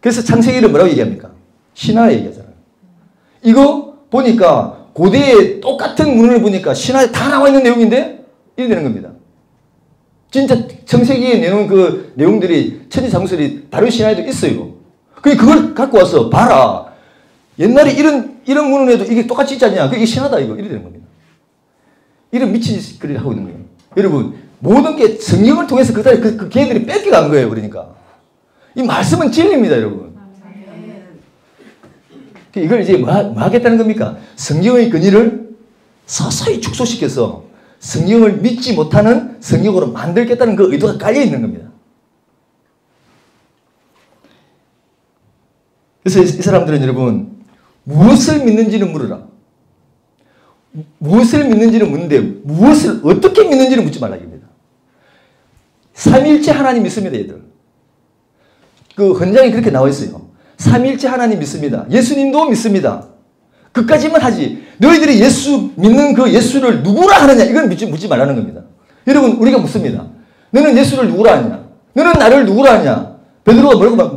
그래서 창세기를 뭐라고 얘기합니까? 신화 얘기하잖아요. 이거 보니까 고대에 똑같은 문헌을 보니까 신화에 다 나와 있는 내용인데 이래 되는 겁니다. 진짜 창세기에 내놓은 그 내용들이 천지장수들이 다른 신화에도 있어요. 그걸 갖고 와서 봐라. 옛날에 이런 문헌에도 이게 똑같이 있지 않냐. 이게 신화다 이거. 이래 되는 겁니다. 이런 미친 짓거리를 하고 있는 거예요. 여러분, 모든 게 성경을 통해서 그 걔들이 뺏겨간 거예요. 그러니까. 이 말씀은 진리입니다, 여러분. 이걸 이제 뭐 하겠다는 겁니까? 성경의 근위를 서서히 축소시켜서 성경을 믿지 못하는 성경으로 만들겠다는 그 의도가 깔려 있는 겁니다. 그래서 이 사람들은 여러분, 무엇을 믿는지는 물으라. 무엇을 믿는지는 묻는데 무엇을 어떻게 믿는지는 묻지 말라 합니다. 삼위일체 하나님 믿습니다, 얘들. 그 헌장에 그렇게 나와 있어요. 삼위일체 하나님 믿습니다. 예수님도 믿습니다. 그까지만 하지. 너희들이 예수 믿는 그 예수를 누구라 하느냐 이건 묻지 말라는 겁니다. 여러분, 우리가 묻습니다. 너는 예수를 누구라 하냐? 너는 나를 누구라 하냐? 베드로가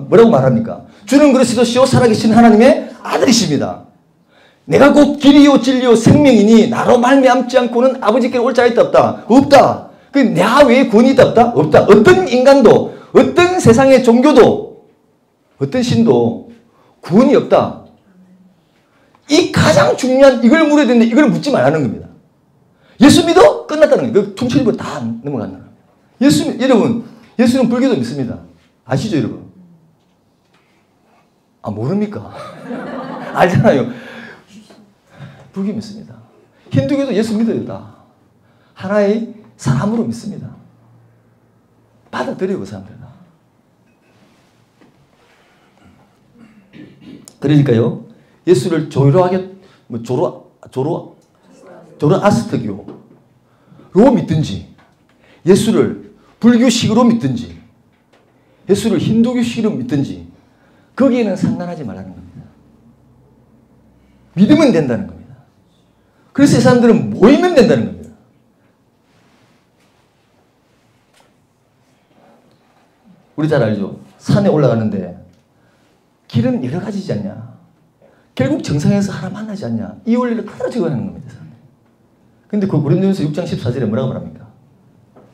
뭐라고 말합니까? 주는 그리스도시요 살아계신 하나님의 아들이십니다. 내가 곧 길이요 진리요 생명이니 나로 말미암지 않고는 아버지께 올 자가 있다 없다? 없다. 나 외에 구원이 있다 없다? 없다. 어떤 인간도 어떤 세상의 종교도 어떤 신도 구원이 없다. 이 가장 중요한 이걸 물어야 되는데 이걸 묻지 말라는 겁니다. 예수 믿어? 끝났다는 거예요. 통칠부 다 넘어간다는 거예요. 여러분, 예수는 불교도 믿습니다. 아시죠, 여러분? 아, 모릅니까? 알잖아요. 불교 믿습니다. 힌두교도 예수 믿어요, 다. 하나의 사람으로 믿습니다. 받아들여요, 그 사람들 다. 그러니까요, 예수를 조로아스터교로 믿든지, 예수를 불교식으로 믿든지, 예수를 힌두교식으로 믿든지, 거기에는 상관하지 말라는 겁니다. 믿으면 된다는 겁니다. 그래서 이 사람들은 모이면 된다는 겁니다. 우리 잘 알죠? 산에 올라가는데 길은 여러 가지지 않냐? 결국 정상에서 하나 만나지 않냐? 이 원리를 그대로 적용하는 겁니다. 근데 그 고린도전서 6장 14절에 뭐라고 말합니까?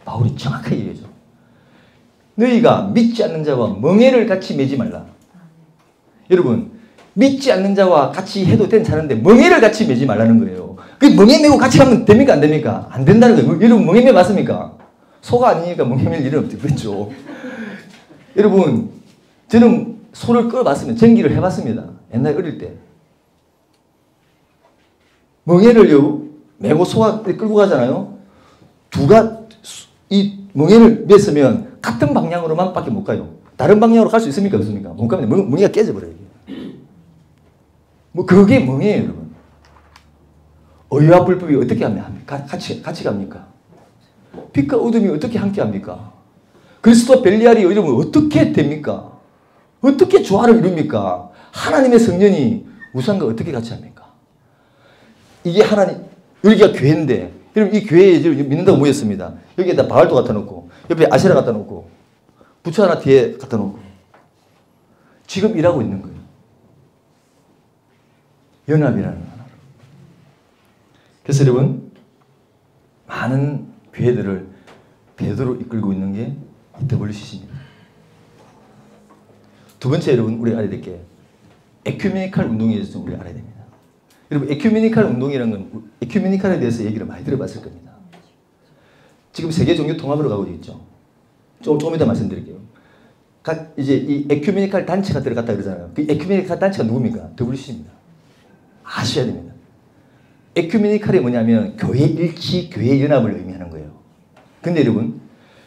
바울이 정확하게 얘기하죠. 너희가 믿지 않는 자와 멍에를 같이 매지 말라. 여러분, 믿지 않는 자와 같이 해도 괜찮은데 멍에를 같이 매지 말라는 거예요. 그 멍에 매고 같이 하면 됩니까? 안 됩니까? 안 된다는 거예요. 여러분, 멍에 매 맞습니까? 소가 아니니까 멍에 맬 일은 없죠. 그렇죠? 여러분, 저는 소를 끌어봤습니다. 전기를 해봤습니다. 옛날 어릴 때. 멍에를요, 메고 소가 끌고 가잖아요. 이 멍에를 맸으면 같은 방향으로만 밖에 못 가요. 다른 방향으로 갈 수 있습니까? 없습니까? 못 갑니다. 멍에가 깨져버려요. 그게 멍에예요, 여러분. 의와 불법이 어떻게 같이 갑니까? 빛과 어둠이 어떻게 함께 합니까? 그리스도 벨리알이 이러면 어떻게 됩니까? 어떻게 조화를 이룹니까? 하나님의 성전이 우상과 어떻게 같이 합니까? 이게 하나님, 여기가 교회인데, 여러분 이 교회에 믿는다고 모였습니다. 여기에다 바알도 갖다 놓고, 옆에 아세라 갖다 놓고, 부처 하나 뒤에 갖다 놓고, 지금 일하고 있는 거예요. 연합이라는 하나로. 그래서 여러분, 많은 교회들을 베드로 이끌고 있는 게 WCC입니다. 두 번째 여러분, 우리가 알아야 될 게 에큐메니칼 운동에 대해서 우리가 알아야 됩니다. 여러분, 에큐메니칼 운동이라는 건 에큐메니칼에 대해서 얘기를 많이 들어봤을 겁니다. 지금 세계 종교 통합으로 가고 있죠. 조금 이따 말씀드릴게요. 이제 이 에큐메니칼 단체가 들어갔다 그러잖아요. 그 에큐메니칼 단체가 누굽니까? WCC입니다. 아셔야 됩니다. 에큐메니칼이 뭐냐면 교회 일치, 교회 연합을 의미하는 거예요. 근데 여러분,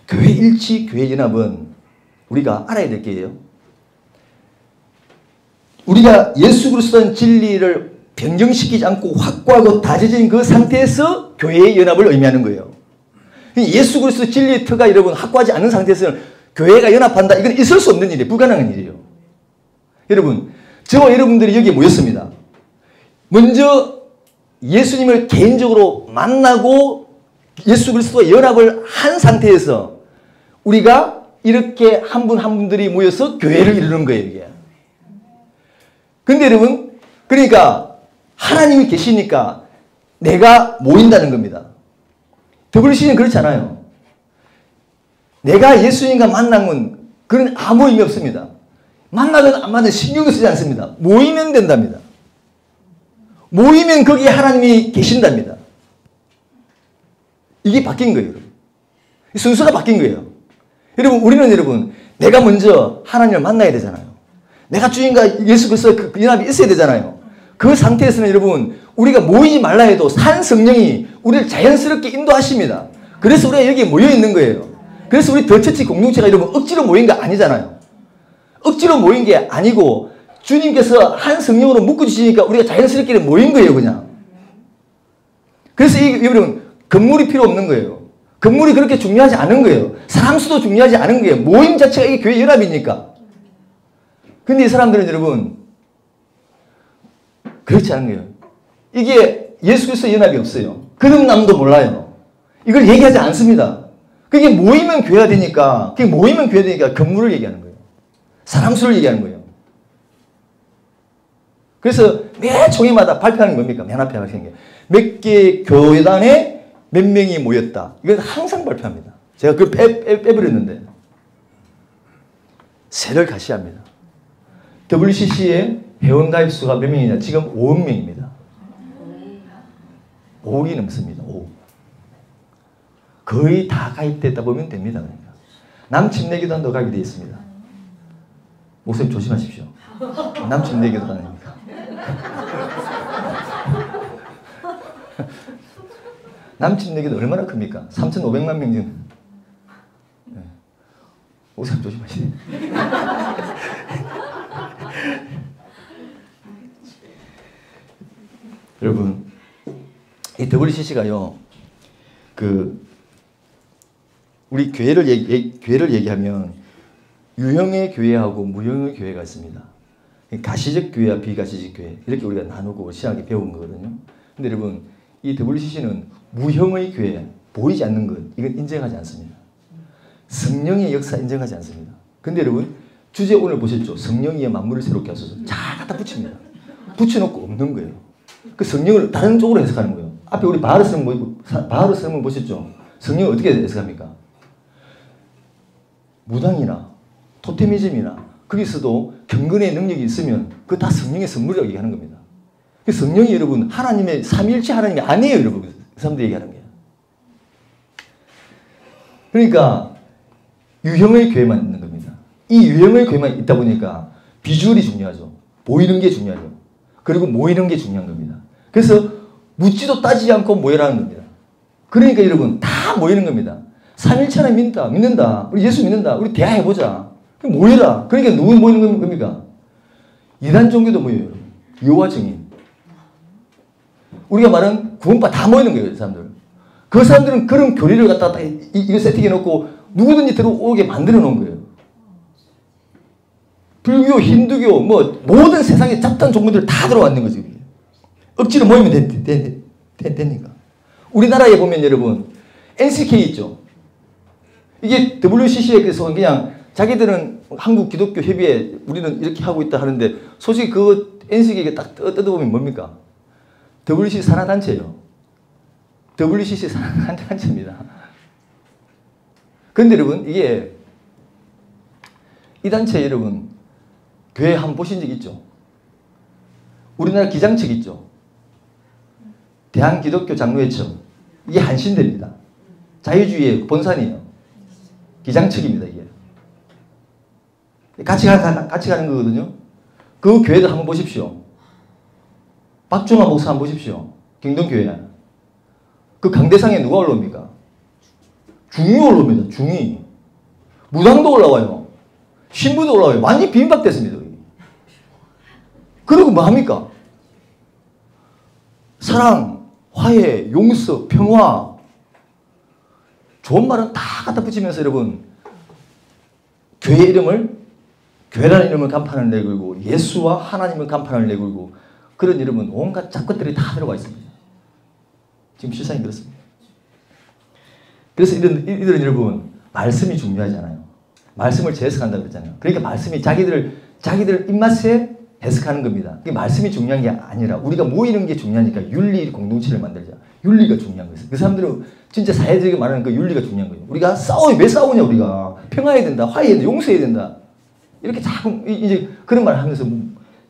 교회 일치, 교회 연합은 우리가 알아야 될 게요. 우리가 예수 그리스도의 진리를 변경시키지 않고 확고하고 다져진 그 상태에서 교회의 연합을 의미하는 거예요. 예수 그리스도 진리의 터가 여러분 확고하지 않은 상태에서는 교회가 연합한다. 이건 있을 수 없는 일이에요. 불가능한 일이에요. 여러분, 저와 여러분들이 여기에 모였습니다. 먼저 예수님을 개인적으로 만나고 예수 그리스도와 연합을 한 상태에서 우리가 이렇게 한 분 한 분들이 모여서 교회를 이루는 거예요. 이게. 근데 여러분, 그러니까 하나님이 계시니까 내가 모인다는 겁니다. WCC는 그렇지 않아요. 내가 예수님과 만나면 그런 아무 의미 없습니다. 만나든 안 만나든 신경도 쓰지 않습니다. 모이면 된답니다. 모이면 거기에 하나님이 계신답니다. 이게 바뀐 거예요. 여러분. 순서가 바뀐 거예요. 여러분, 우리는 여러분, 내가 먼저 하나님을 만나야 되잖아요. 내가 주인과 예수 그리스도의 그 연합이 있어야 되잖아요. 그 상태에서는 여러분, 우리가 모이지 말라 해도 산 성령이 우리를 자연스럽게 인도하십니다. 그래서 우리가 여기에 모여 있는 거예요. 그래서 우리 더처치 공동체가 여러분 억지로 모인 거 아니잖아요. 억지로 모인 게 아니고 주님께서 한 성령으로 묶어주시니까 우리가 자연스럽게 모인 거예요, 그냥. 그래서 여러분, 건물이 필요 없는 거예요. 건물이 그렇게 중요하지 않은 거예요. 사람 수도 중요하지 않은 거예요. 모임 자체가 이게 교회 연합이니까. 근데 이 사람들은 여러분, 그렇지 않은 거예요. 이게 예수 그리스도 연합이 없어요. 그릇남도 몰라요. 이걸 얘기하지 않습니다. 그게 모이면 교회가 되니까, 그게 모이면 교회가 되니까 건물을 얘기하는 거예요. 사람 수를 얘기하는 거예요. 그래서 매 총회마다 발표하는 게 뭡니까? 맨 앞에 하는 게. 몇 개의 교회단에 몇 명이 모였다. 이건 항상 발표합니다. 제가 그걸 빼버렸는데. 세를 가시합니다. WCC의 회원가입 수가 몇 명이냐? 지금 5억 명입니다. 5억이 넘습니다. 5억. 거의 다 가입됐다 보면 됩니다. 그러니까. 남침례교단도 가입이 되어 있습니다. 목사님 조심하십시오. 남침례교단입니까? 남침례교도 얼마나 큽니까? 3,500만 명 중. 네. 목사님 조심하시네. 여러분, 이 WCC가요, 우리 교회를 얘기하면 유형의 교회하고 무형의 교회가 있습니다. 가시적 교회와 비가시적 교회, 이렇게 우리가 나누고 신학에 배운 거거든요. 근데 여러분, 이 WCC는 무형의 교회, 보이지 않는 것, 이건 인정하지 않습니다. 성령의 역사 인정하지 않습니다. 근데 여러분, 주제 오늘 보셨죠? 성령이 만물을 새롭게 하소서. 잘 갖다 붙입니다. 붙여놓고 없는 거예요. 그 성령을 다른 쪽으로 해석하는 거예요. 앞에 우리 바하르 설문 보셨죠? 성령을 어떻게 해석합니까? 무당이나 토테미즘이나 거기서도 경건의 능력이 있으면 그거 다 성령의 선물이라고 얘기하는 겁니다. 성령이 여러분 하나님의 삼위일체 하나님이 아니에요, 여러분. 그 사람들 얘기하는 거예요. 그러니까 유형의 교회만 있는 겁니다. 이 유형의 교회만 있다 보니까 비주얼이 중요하죠. 보이는 게 중요하죠. 그리고 모이는 게 중요한 겁니다. 그래서 묻지도 따지지 않고 모여라는 겁니다. 그러니까 여러분 다 모이는 겁니다. 삼일체 하나님 믿는다. 우리 예수 믿는다. 우리 대화해보자. 모여라. 그러니까 누구 모이는 겁니까? 이단 종교도 모여요. 여호와 증인. 우리가 말하는 구원파 다 모이는 거예요. 이 사람들. 그 사람들은 그런 교리를 갖다가 이거 세팅해놓고 누구든지 들어오게 만들어 놓은 거예요. 불교, 힌두교, 모든 세상의 잡다한 종교들 다 들어왔는 거지. 억지로 모이면 되니까. 우리나라에 보면 여러분 NCK 있죠. 이게 WCC에서 그냥 자기들은 한국 기독교 협의회 우리는 이렇게 하고 있다 하는데 솔직히 그 NCK가 딱 뜯어보면 뭡니까? WCC 산하단체예요. WCC 산하단체입니다. 그런데 여러분 이게 이 단체 여러분 교회 한번 보신 적 있죠? 우리나라 기장측 있죠? 대한기독교 장로회청 이게 한신대입니다. 자유주의의 본산이에요. 기장측입니다. 이게 같이 가는 거거든요. 그 교회들 한번 보십시오. 박종환 목사 한번 보십시오. 경동교회. 그 강대상에 누가 올라옵니까? 중이 올라옵니다. 중이. 무당도 올라와요. 신부도 올라와요. 완전히 비빔밥됐습니다. 그리고 뭐 합니까? 사랑, 화해, 용서, 평화. 좋은 말은 다 갖다 붙이면서 여러분 교회 이름을 교회라는 이름을 간판을 내걸고 예수와 하나님을 간판을 내걸고 그런 여러분 온갖 잡것들이 다 들어가 있습니다. 지금 실상이 그렇습니다. 그래서 이들은 여러분 말씀이 중요하잖아요. 말씀을 재해석한다고 그랬잖아요. 그러니까 말씀이 자기들 입맛에 해석하는 겁니다. 그게 말씀이 중요한 게 아니라 우리가 모이는 게 중요하니까 윤리 공동체를 만들자. 윤리가 중요한 거예요. 그 사람들은 진짜 사회적으로 말하는 그 윤리가 중요한 거예요. 우리가 왜 싸우냐 우리가. 평화해야 된다. 화해해야 된다. 용서해야 된다. 이렇게 자꾸 이제 그런 말을 하면서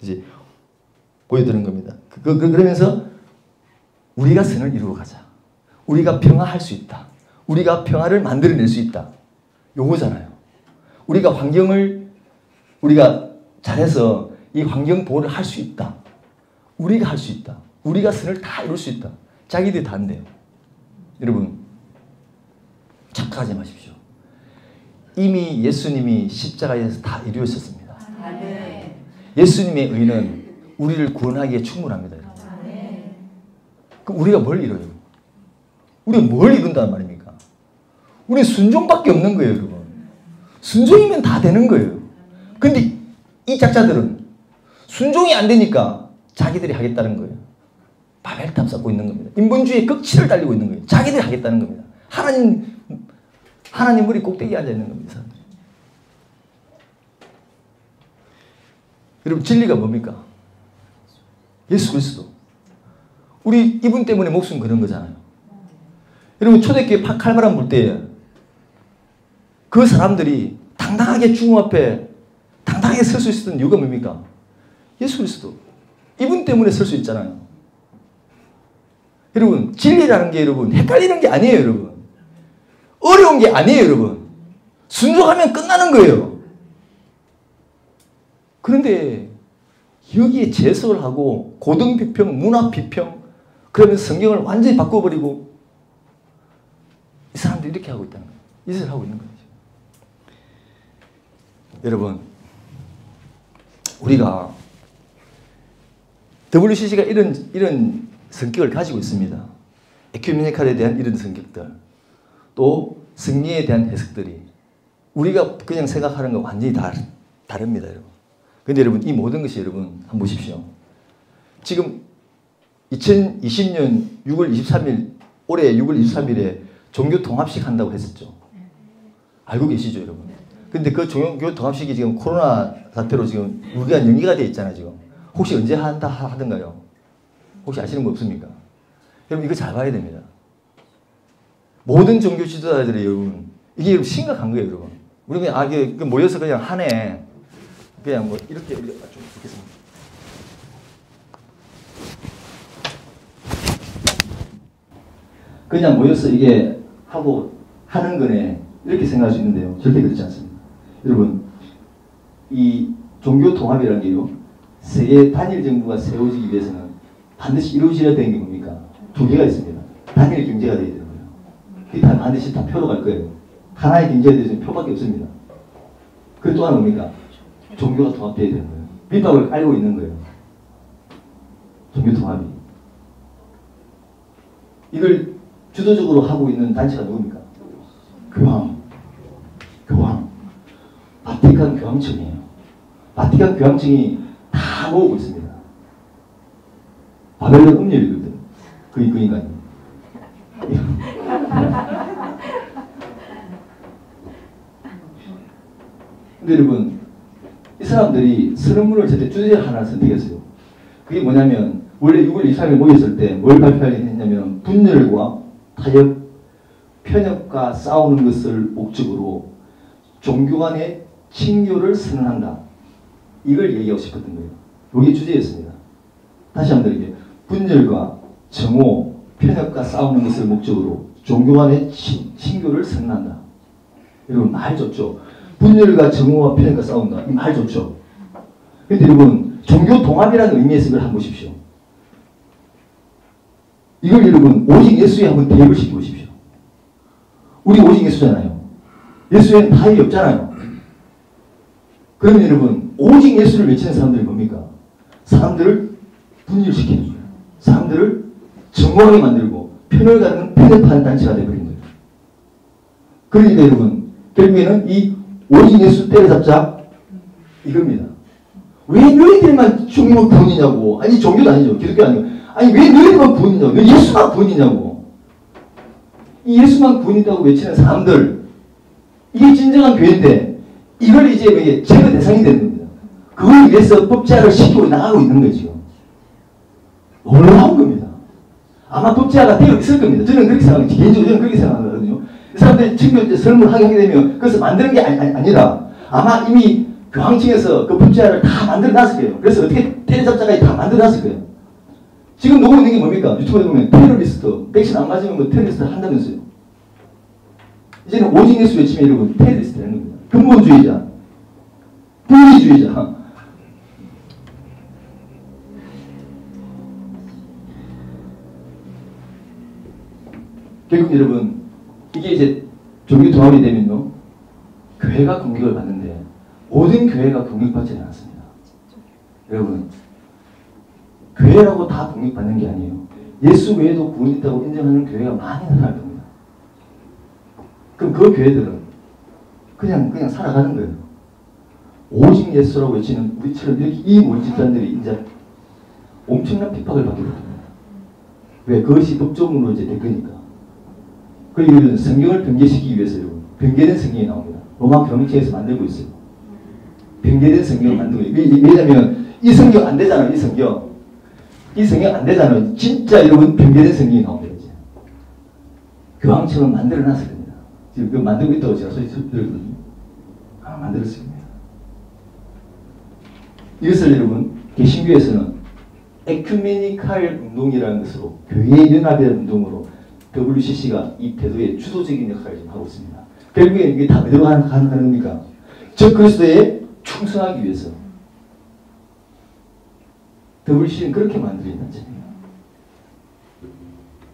이제 보여드리는 겁니다. 그러면서 우리가 선을 이루어 가자. 우리가 평화할 수 있다. 우리가 평화를 만들어낼 수 있다. 요거잖아요. 우리가 환경을 우리가 잘해서 이 환경 보호를 할 수 있다. 우리가 할 수 있다. 우리가 선을 다 이룰 수 있다. 자기들이 다 한대요. 여러분 착각하지 마십시오. 이미 예수님이 십자가에서 다 이루었었습니다. 예수님의 의는 우리를 구원하기에 충분합니다. 그럼 우리가 뭘 이뤄요? 우리가 뭘 이룬다는 말입니까? 우리 순종밖에 없는 거예요, 여러분. 순종이면 다 되는 거예요. 근데 이 작자들은 순종이 안 되니까 자기들이 하겠다는 거예요. 바벨탑 쌓고 있는 겁니다. 인본주의의 극치를 달리고 있는 거예요. 자기들이 하겠다는 겁니다. 하나님 머리 꼭대기에 앉아 있는 겁니다. 사람들이. 여러분 진리가 뭡니까? 예수 그리스도. 우리 이분 때문에 목숨 거는 거잖아요. 여러분 초대교회 칼바람 불 때 그 사람들이 당당하게 주님 앞에 당당하게 설 수 있었던 이유가 뭡니까? 예수 그리스도. 이분 때문에 설 수 있잖아요. 여러분 진리라는 게 여러분 헷갈리는 게 아니에요. 여러분 어려운 게 아니에요. 여러분 순종하면 끝나는 거예요. 그런데 여기에 재석을 하고 고등비평, 문화비평 그러면서 성경을 완전히 바꿔버리고 이 사람들이 이렇게 하고 있다는 거예요. 이 짓을 하고 있는 거죠. 여러분 우리가 WCC가 이런 성격을 가지고 있습니다. 에큐메니칼에 대한 이런 성격들 또 승리에 대한 해석들이 우리가 그냥 생각하는 거 완전히 다릅니다. 여러분. 근데 여러분 이 모든 것이 여러분 한번 보십시오. 지금 2020년 6월 23일 올해 6월 23일에 종교통합식 한다고 했었죠. 알고 계시죠 여러분? 근데 그 종교통합식이 지금 코로나 사태로 지금 우리가 연기가 되어 있잖아요. 지금 혹시 언제 하던가요? 혹시 아시는 분 없습니까? 여러분 이거 잘 봐야 됩니다. 모든 종교 지도자들이 여러분 이게 여러분 심각한 거예요. 여러분 우리 그냥 모여서 그냥 한 해 그냥 뭐 이렇게 좀 있겠습니다. 그냥 모여서 이게 하고 하는 거네 이렇게 생각할 수 있는데요. 절대 그렇지 않습니다. 여러분 이 종교 통합이라는 게요. 세계 단일 정부가 세워지기 위해서는 반드시 이루어져야 되는 게 뭡니까? 두 개가 있습니다. 단일 경제가 되어야 되는 거예요. 그게 반드시 다 표로 갈 거예요. 하나의 경제에 대해서는 표밖에 없습니다. 그리고 또 하나 뭡니까? 종교가 통합되어야 되는 거예요. 밑밥을 깔고 있는 거예요. 종교 통합이. 이걸 주도적으로 하고 있는 단체가 누굽니까? 교황. 바티칸 교황청이에요. 바티칸 교황청이 다 모으고 있습니다. 바벨론 음료이거든. 그 인간이. 근데 여러분, 이 사람들이 선언문을 절대 주제 하나 선택했어요. 그게 뭐냐면, 원래 6월 23일 모였을 때 뭘 발표하게 했냐면, 분열과 타협, 편협과 싸우는 것을 목적으로 종교 간의 친교를 선언한다. 이걸 얘기하고 싶었던 거예요. 이게 주제였습니다. 다시 한번 드릴게요. 분열과 정오, 편협과 싸우는 것을 목적으로 종교 간의 친교를 선언한다. 여러분 말 좋죠? 분열과 정오와 편협과 싸운다. 이 말 좋죠? 근데 여러분 종교 동합이라는 의미에서 이걸 한번 보십시오. 이걸 여러분 오직 예수에 한번 대입을 시켜보십시오. 우리 오직 예수잖아요. 예수에는 타협이 없잖아요. 그러면 여러분 오직 예수를 외치는 사람들이 뭡니까? 사람들을 분열시키는 거예요. 사람들을 정오하게 만들고 편을 가르는 편협한 단체가 되어버린 거예요. 그러니까 여러분 결국에는 이 오직 예수 때려잡자 이겁니다. 왜 너희들만 종교만 구원이냐고. 아니 종교도 아니죠. 기독교 아니고. 아니 왜 너희들만 구원이냐고. 왜 예수만 구원이냐고. 이 예수만 구원이다고 외치는 사람들 이게 진정한 교회인데 이걸 이제 제거 대상이 되는 겁니다. 그걸 위해서 법제화를 시키고 나가고 있는 거죠. 놀라운 겁니다. 아마 법제화가 되어 있을 겁니다. 저는 그렇게 생각해요. 개인적으로 저는 그렇게 생각하거든요. 사람들이 친교 설문을 하게 되면 그것을 만드는 게 아니라 아마 이미 교황청에서 그 법제화를 다 만들어 놨을 거예요. 그래서 어떻게 테러잡자까지 다 만들어 놨을 거예요. 지금 녹음 있는 게 뭡니까? 유튜브에 보면 테러리스트, 백신 안 맞으면 뭐 테러리스트 한다면서요. 이제는 오직 예수 외치면 여러분 테러리스트 되는 겁니다. 근본주의자, 분리주의자. 결국 여러분 이게 이제 종교 통합이 되면요 교회가 공격을 받는데 모든 교회가 공격받지는 않습니다. 여러분 교회라고 다 공격받는 게 아니에요. 예수 외에도 구원이 있다고 인정하는 교회가 많이 나타날 겁니다. 그럼 그 교회들은 그냥 살아가는 거예요. 오직 예수라고 외치는 우리처럼 이렇게 이 모인 집단들이 이제 엄청난 핍박을 받게 됩니다. 왜? 그것이 법적으로 이제 될 거니까. 그리고 성경을 변개시키기 위해서 여러분 변개된 성경이 나옵니다. 로마 교황청에서 만들고 있어요. 변개된 성경을 만들고 있어요. 왜냐하면 이 성경 안 되잖아요. 이 성경 안 되잖아요. 진짜 여러분 변개된 성경이 나옵니다. 이제. 교황청은 만들어놨을 겁니다. 지금 그 만들고 있다고 제가 소리 들었거든요. 만들었을 겁니다. 이것을 여러분 개신교에서는 에큐메니칼 운동이라는 것으로 교회 연합이라는 운동으로 WCC가 이 태도의 주도적인 역할을 지금 하고 있습니다. 결국에 이게 다 어디로 가는 겁니까? 저 그리스도에 충성하기 위해서 WCC는 그렇게 만들어진 단체입니다.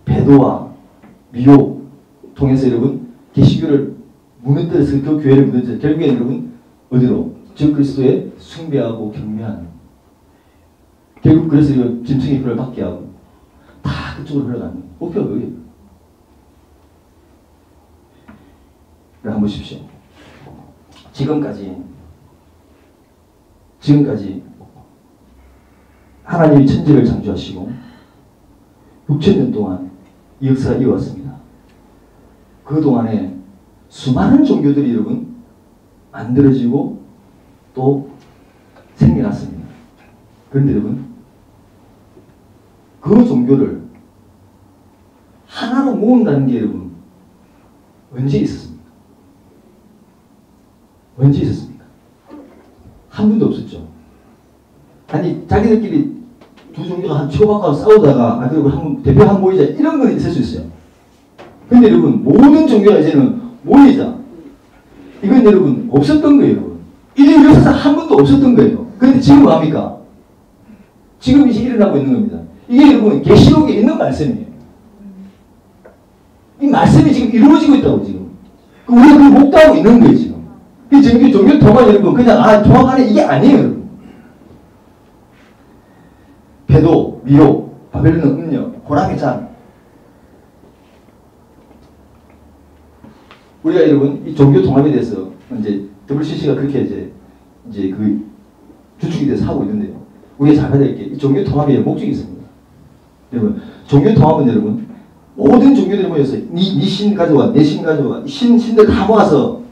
배도와 미혹 통해서 여러분 개신교를 무너뜨려서 그 교회를 무너뜨려서 결국에 여러분 어디로? 저 그리스도에 숭배하고 경배하는 결국 그래서 짐승의 혀를 받게 하고 다 그쪽으로 흘러가는 목표가 그거예요. 한번 보십시오. 지금까지 하나님이 천지를 창조하시고 6,000년 동안 이 역사가 이어왔습니다. 그동안에 수많은 종교들이 여러분 만들어지고 또 생겨났습니다. 그런데 여러분 그 종교를 하나로 모은다는 게 여러분 언제 있었습니까? 언제 있었습니까? 한 번도 없었죠. 아니 자기들끼리 두 종교가 한 치고받고 싸우다가 그리고 한번 대표 한 모이자 이런 건 있을 수 있어요. 근데 여러분 모든 종교가 이제는 모이자 이건 여러분 없었던 거예요. 여러분. 이제 역사상 한 번도 없었던 거예요. 그런데 지금 뭐합니까? 지금 이제 일어나고 있는 겁니다. 이게 여러분 계시록에 있는 말씀이에요. 이 말씀이 지금 이루어지고 있다고 지금. 우리가 그걸 목도하고 있는 거예요 지금. 이 종교 통합 여러분 그냥 통합하는 이게 아니에요 여러분. 배도, 미혹, 바벨론은 음력, 호랑이 장. 우리가 여러분 이 종교 통합에 대해서 이제 WCC가 그렇게 이제 그 주축이 돼서 하고 있는데요. 우리가 잘 받아야 될 게 이 종교 통합의 목적이 있습니다. 여러분, 종교 통합은 여러분, 모든 종교들이 모여서 네 신 가져와, 내 신 가져와, 신들 다 모아서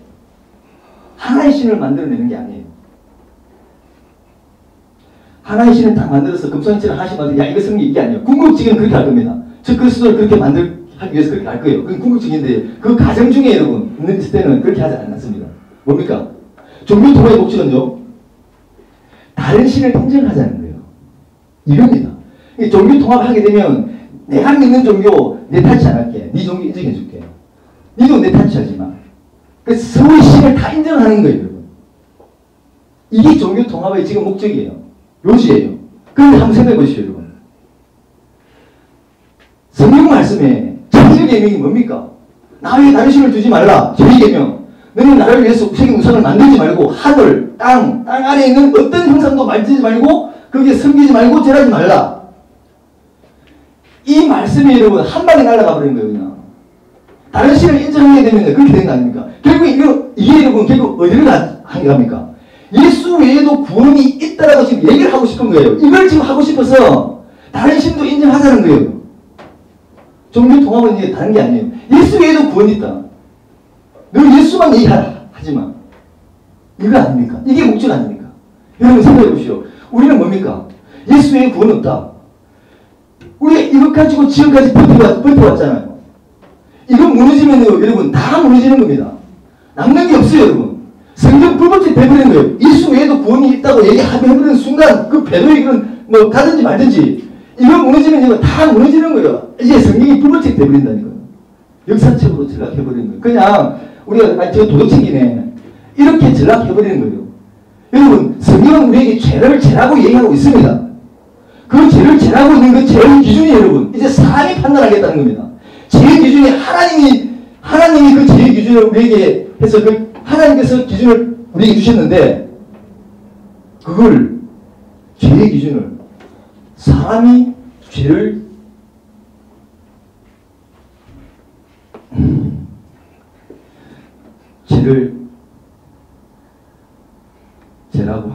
하나의 신을 만들어내는 게 아니에요. 하나의 신을 다 만들어서 금성인체를 하시면 야 이거 성경 이게 아니에요. 궁극적인 그렇게 할 겁니다. 저 그리스도를 그렇게 하기 위해서 그렇게 할 거예요. 그건 궁극적인데 그 과정 중에 여러분 있는 때는 그렇게 하지 않습니다. 뭡니까? 종교 통합의 목적은요. 다른 신을 인정하자는 거예요. 이겁니다. 종교 통합하게 되면 내가 믿는 종교 내 탓이 안 할게. 네 종교 인정해 줄게. 니도 내 탓이 하지 마. 그래서 서로의 신을 다 인정하는 거예요. 여러분. 이게 종교 통합의 지금 목적이에요. 요지예요. 그런데 한번 생각해 보시죠. 여러분. 성경 말씀에 제1계명이 뭡니까? 나 위에 다른 신을 두지 말라. 제2계명. 너는 나를 위해서 새긴 우상을 만들지 말고 하늘, 땅 안에 있는 어떤 형상도 만지지 말고 거기에 섬기지 말고 절하지 말라. 이 말씀이 여러분 한 방에 날아가 버리는 거예요. 그냥. 다른 신을 인정하게 되면 그렇게 되는 거 아닙니까? 결국 이게 여러분 결국 어디를 갑니까? 예수 외에도 구원이 있다라고 지금 얘기를 하고 싶은 거예요. 이걸 지금 하고 싶어서 다른 신도 인정하자는 거예요. 종교 통합은 이게 다른 게 아니에요. 예수 외에도 구원이 있다. 너 예수만 얘기하지 마. 이거 아닙니까? 이게 목적 아닙니까? 여러분 생각해 보시오. 우리는 뭡니까? 예수 외에 구원 없다. 우리가 이것 가지고 지금까지 버텨왔잖아요. 이거 무너지면 여러분 다 무너지는 겁니다. 남는 게 없어요. 여러분. 성경 불법죄 돼버리는 거예요. 예수 외에도 구원이 있다고 얘기해버리는 순간 그 배도의 길은 뭐 가든지 말든지 이거 무너지면 이거 다 무너지는 거예요. 이제 성경이 불법죄 돼버린다니까요. 역사책으로 전락해버리는 거예요. 그냥 우리가 저 도덕책이네. 이렇게 전락해버리는 거예요. 여러분 성경은 우리에게 죄를 죄라고 얘기하고 있습니다. 그 죄를 죄라고 있는 그 죄의 기준이 여러분 이제 사람이 판단하겠다는 겁니다. 죄의 기준이 하나님이 그 죄의 기준을 우리에게 해서 그 하나님께서 기준을 우리에게 주셨는데 그걸 죄의 기준을 사람이 죄를 죄라고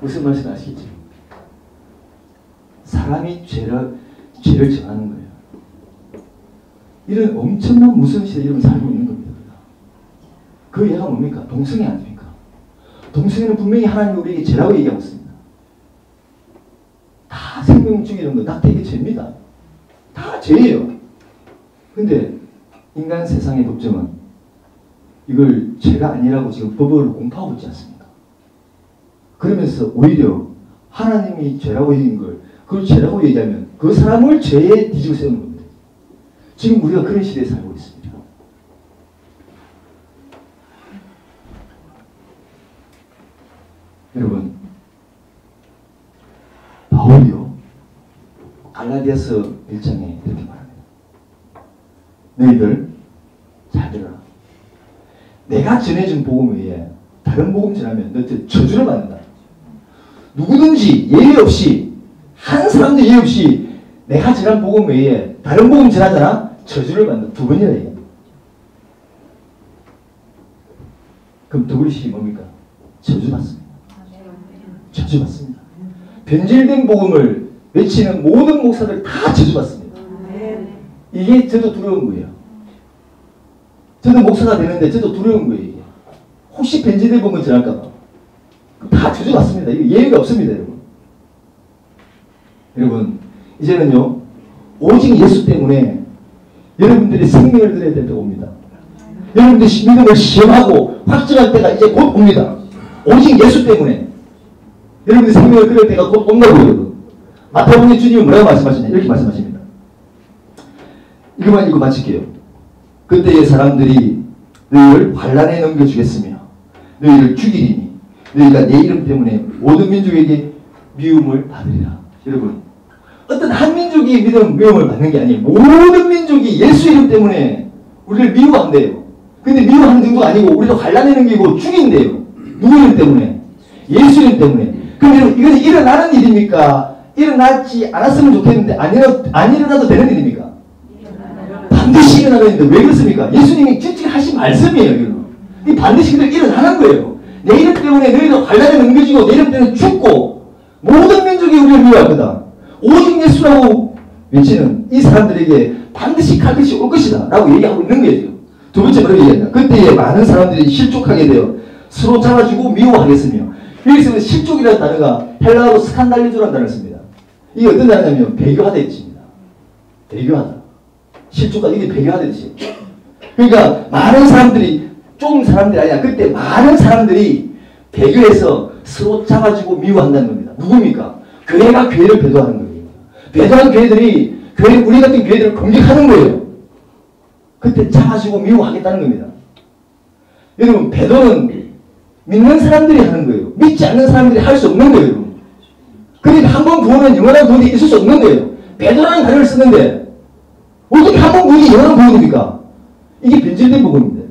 무슨 말씀 아시겠죠? 사람이 죄를 정하는 거예요. 이런 엄청난 무서운 시대에 여러분 살고 있는 겁니다. 그 예가 뭡니까? 동성애 아닙니까? 동성애는 분명히 하나님이 우리에게 죄라고 얘기하고 있습니다. 다 생명 죽이는 거 낙태의 죄입니다. 다 죄예요. 근데 인간 세상의 법정은 이걸 죄가 아니라고 지금 법을 공포하고 있지 않습니까? 그러면서 오히려 하나님이 죄라고 얘기한 걸 그걸 죄라고 얘기하면 그 사람을 죄에 뒤집어 세우는 겁니다. 지금 우리가 그런 시대에 살고 있습니다. 여러분 바울이요 갈라디아서 1장에 이렇게 말합니다. 너희들 잘 들어라. 내가 전해준 복음 외에 다른 복음 전하면 너희들 저주를 받는다. 누구든지 예외 없이 한 사람도 예외 없이 내가 전한 복음 외에 다른 복음 전하잖아. 저주를 받는다. 두 번이나 얘기해. 그럼 더블이 뭡니까? 저주 받습니다. 저주 받습니다. 변질된 복음을 외치는 모든 목사들 다 저주 받습니다. 이게 저도 두려운 거예요. 저도 목사가 되는데 저도 두려운 거예요. 이게. 혹시 변질된 복음을 전할까봐. 다 저주 받습니다. 이거 예외가 없습니다. 여러분 이제는요 오직 예수 때문에 여러분들이 생명을 드려야 될 때가 옵니다. 여러분들이 믿음을 시험하고 확증할 때가 이제 곧 옵니다. 오직 예수 때문에 여러분들이 생명을 드릴 때가 곧 온다고요. 여러분. 마태복음에 주님이 뭐라고 말씀하시냐 이렇게 말씀하십니다. 이거만 읽고 마칠게요. 그때의 사람들이 너희를 환난에 넘겨주겠으며 너희를 죽이리니 너희가 내 이름 때문에 모든 민족에게 미움을 받으리라. 여러분 어떤 한 민족이 미움을 받는 게 아니에요. 모든 민족이 예수 이름 때문에 우리를 미워한대요. 근데 미워하는 정도가 아니고 우리를 환난에 넘기고 죽인대요. 누구 이름 때문에? 예수 이름 때문에. 그럼 여러분 이것이 일어나는 일입니까? 일어나지 않았으면 좋겠는데 안 일어나도 되는 일입니까? 반드시 일어나는 일인데 왜 그렇습니까? 예수님이 직접 하신 말씀이에요. 여러분. 이 반드시 그들 일어나는 거예요. 내 이름 때문에 너희도 환난에 넘겨지고 내 이름 때문에 죽고 모든 민족이 우리를 미워할 거다. 오직 예수라고 외치는 이 사람들에게 반드시 갈 것이 올 것이다 라고 얘기하고 있는 거예요. 두 번째 뭐라고 얘기하냐. 그때에 많은 사람들이 실족하게 되어 서로 잡아주고 미워하겠으며, 여기서 실족이라는 단어가 헬라어로 스칸달리조라는 단어를 씁니다. 이게 어떤 단어냐면 배교하다 뜻입니다. 배교하다. 실족하다. 이게 배교하다 뜻이에요. 그러니까 많은 사람들이, 좀 사람들이 아니라 그때 많은 사람들이 배교해서 서로 잡아주고 미워한다는 겁니다. 누굽니까? 교회가 교회를 배도하는 거예요. 배도한 교회들이 우리 같은 교회들을 공격하는 거예요. 그때 잡아주고 미워하겠다는 겁니다. 여러분, 배도는 믿는 사람들이 하는 거예요. 믿지 않는 사람들이 할 수 없는 거예요. 그러니까 한 번 구원은 영원한 구원이 있을 수 없는 거예요. 배도라는 단어를 쓰는데 어떻게 한 번 구원이 영원한 구원입니까? 이게 변질된 부분입니다.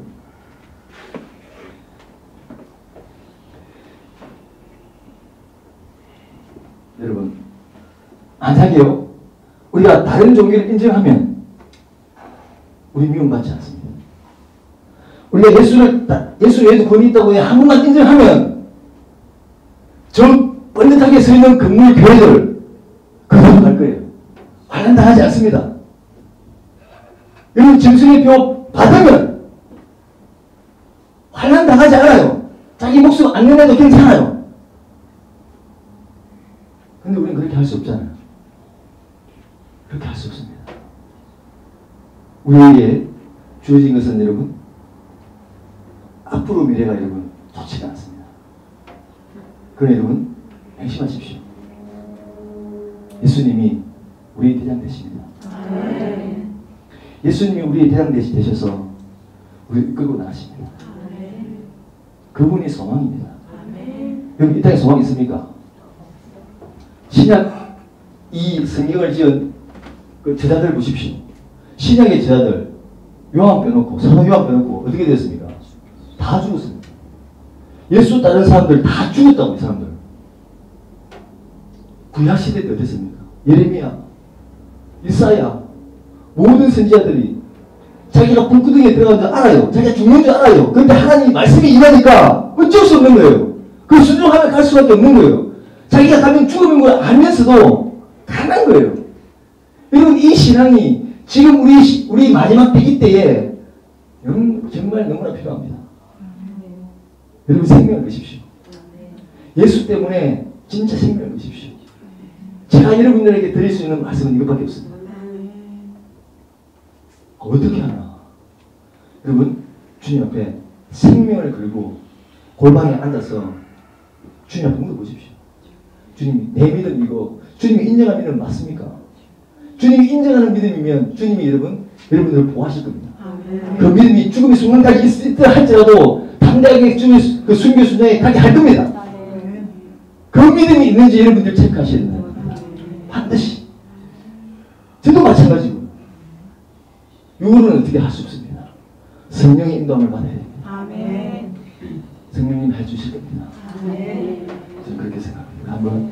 여러분, 만약에요, 우리가 다른 종교를 인정하면 우리 미움받지 않습니다. 우리가 예수 외에도 구원이 있다고 한 번만 인정하면 저 뻔듯하게 서 있는 건물 교회들 그대로 갈 거예요. 환난당하지 않습니다. 여러분, 짐승의 표 받으면 환난당하지 않아요. 자기 목숨 안 내놔도 괜찮아요. 근데 우리는 그렇게 할 수 없잖아요. 그렇게 할 수 없습니다. 우리에게 주어진 것은 여러분, 앞으로 미래가 여러분 좋지가 않습니다. 그러나 여러분, 명심하십시오. 예수님이 우리의 대장 되십니다. 예수님이 우리의 대장 되셔서 우리를 끌고 나가십니다. 그분이 소망입니다. 여러분, 이 땅에 소망이 있습니까? 신약 이 성경을 지은 그 제자들 보십시오. 신약의 제자들 요한 빼놓고, 사도 요한 빼놓고 어떻게 됐습니까? 다 죽었습니다. 예수 따른 사람들 다 죽었다고. 이 사람들 구약 시대 때 어땠습니까? 예레미야, 이사야, 모든 선지자들이 자기가 불구덩이에 들어간 줄 알아요. 자기가 죽는 줄 알아요. 그런데 하나님 말씀이 임하니까 어쩔 수 없는 거예요. 그 순종하면 갈 수밖에 없는 거예요. 자기가 가면 죽음인 걸 알면서도 가는 거예요. 여러분, 이 신앙이 지금 우리 마지막 때 이때에 정말 너무나 필요합니다. 여러분, 생명을 거십시오. 예수 때문에 진짜 생명을 거십시오. 제가 여러분들에게 드릴 수 있는 말씀은 이것밖에 없습니다. 어떻게 하나? 여러분, 주님 앞에 생명을 걸고 골방에 앉아서 주님 앞에 물어보십시오. 주님, 내 믿음 이거 주님이 인정하는 믿음 맞습니까? 주님이 인정하는 믿음이면 주님이 여러분들을 보호하실 겁니다. 그 믿음이 죽음의 순간까지 있다 할지라도 담대하게 주님의 그 순교 순장에 가게 할 겁니다. 그 믿음이 있는지 여러분들 체크하셔야 됩니다. 반드시. 저도 마찬가지고. 이거는 어떻게 할 수 없습니다. 성령의 인도함을 받아야 됩니다. 성령님 해주실 겁니다. 저는 그렇게 생각합니다. 한번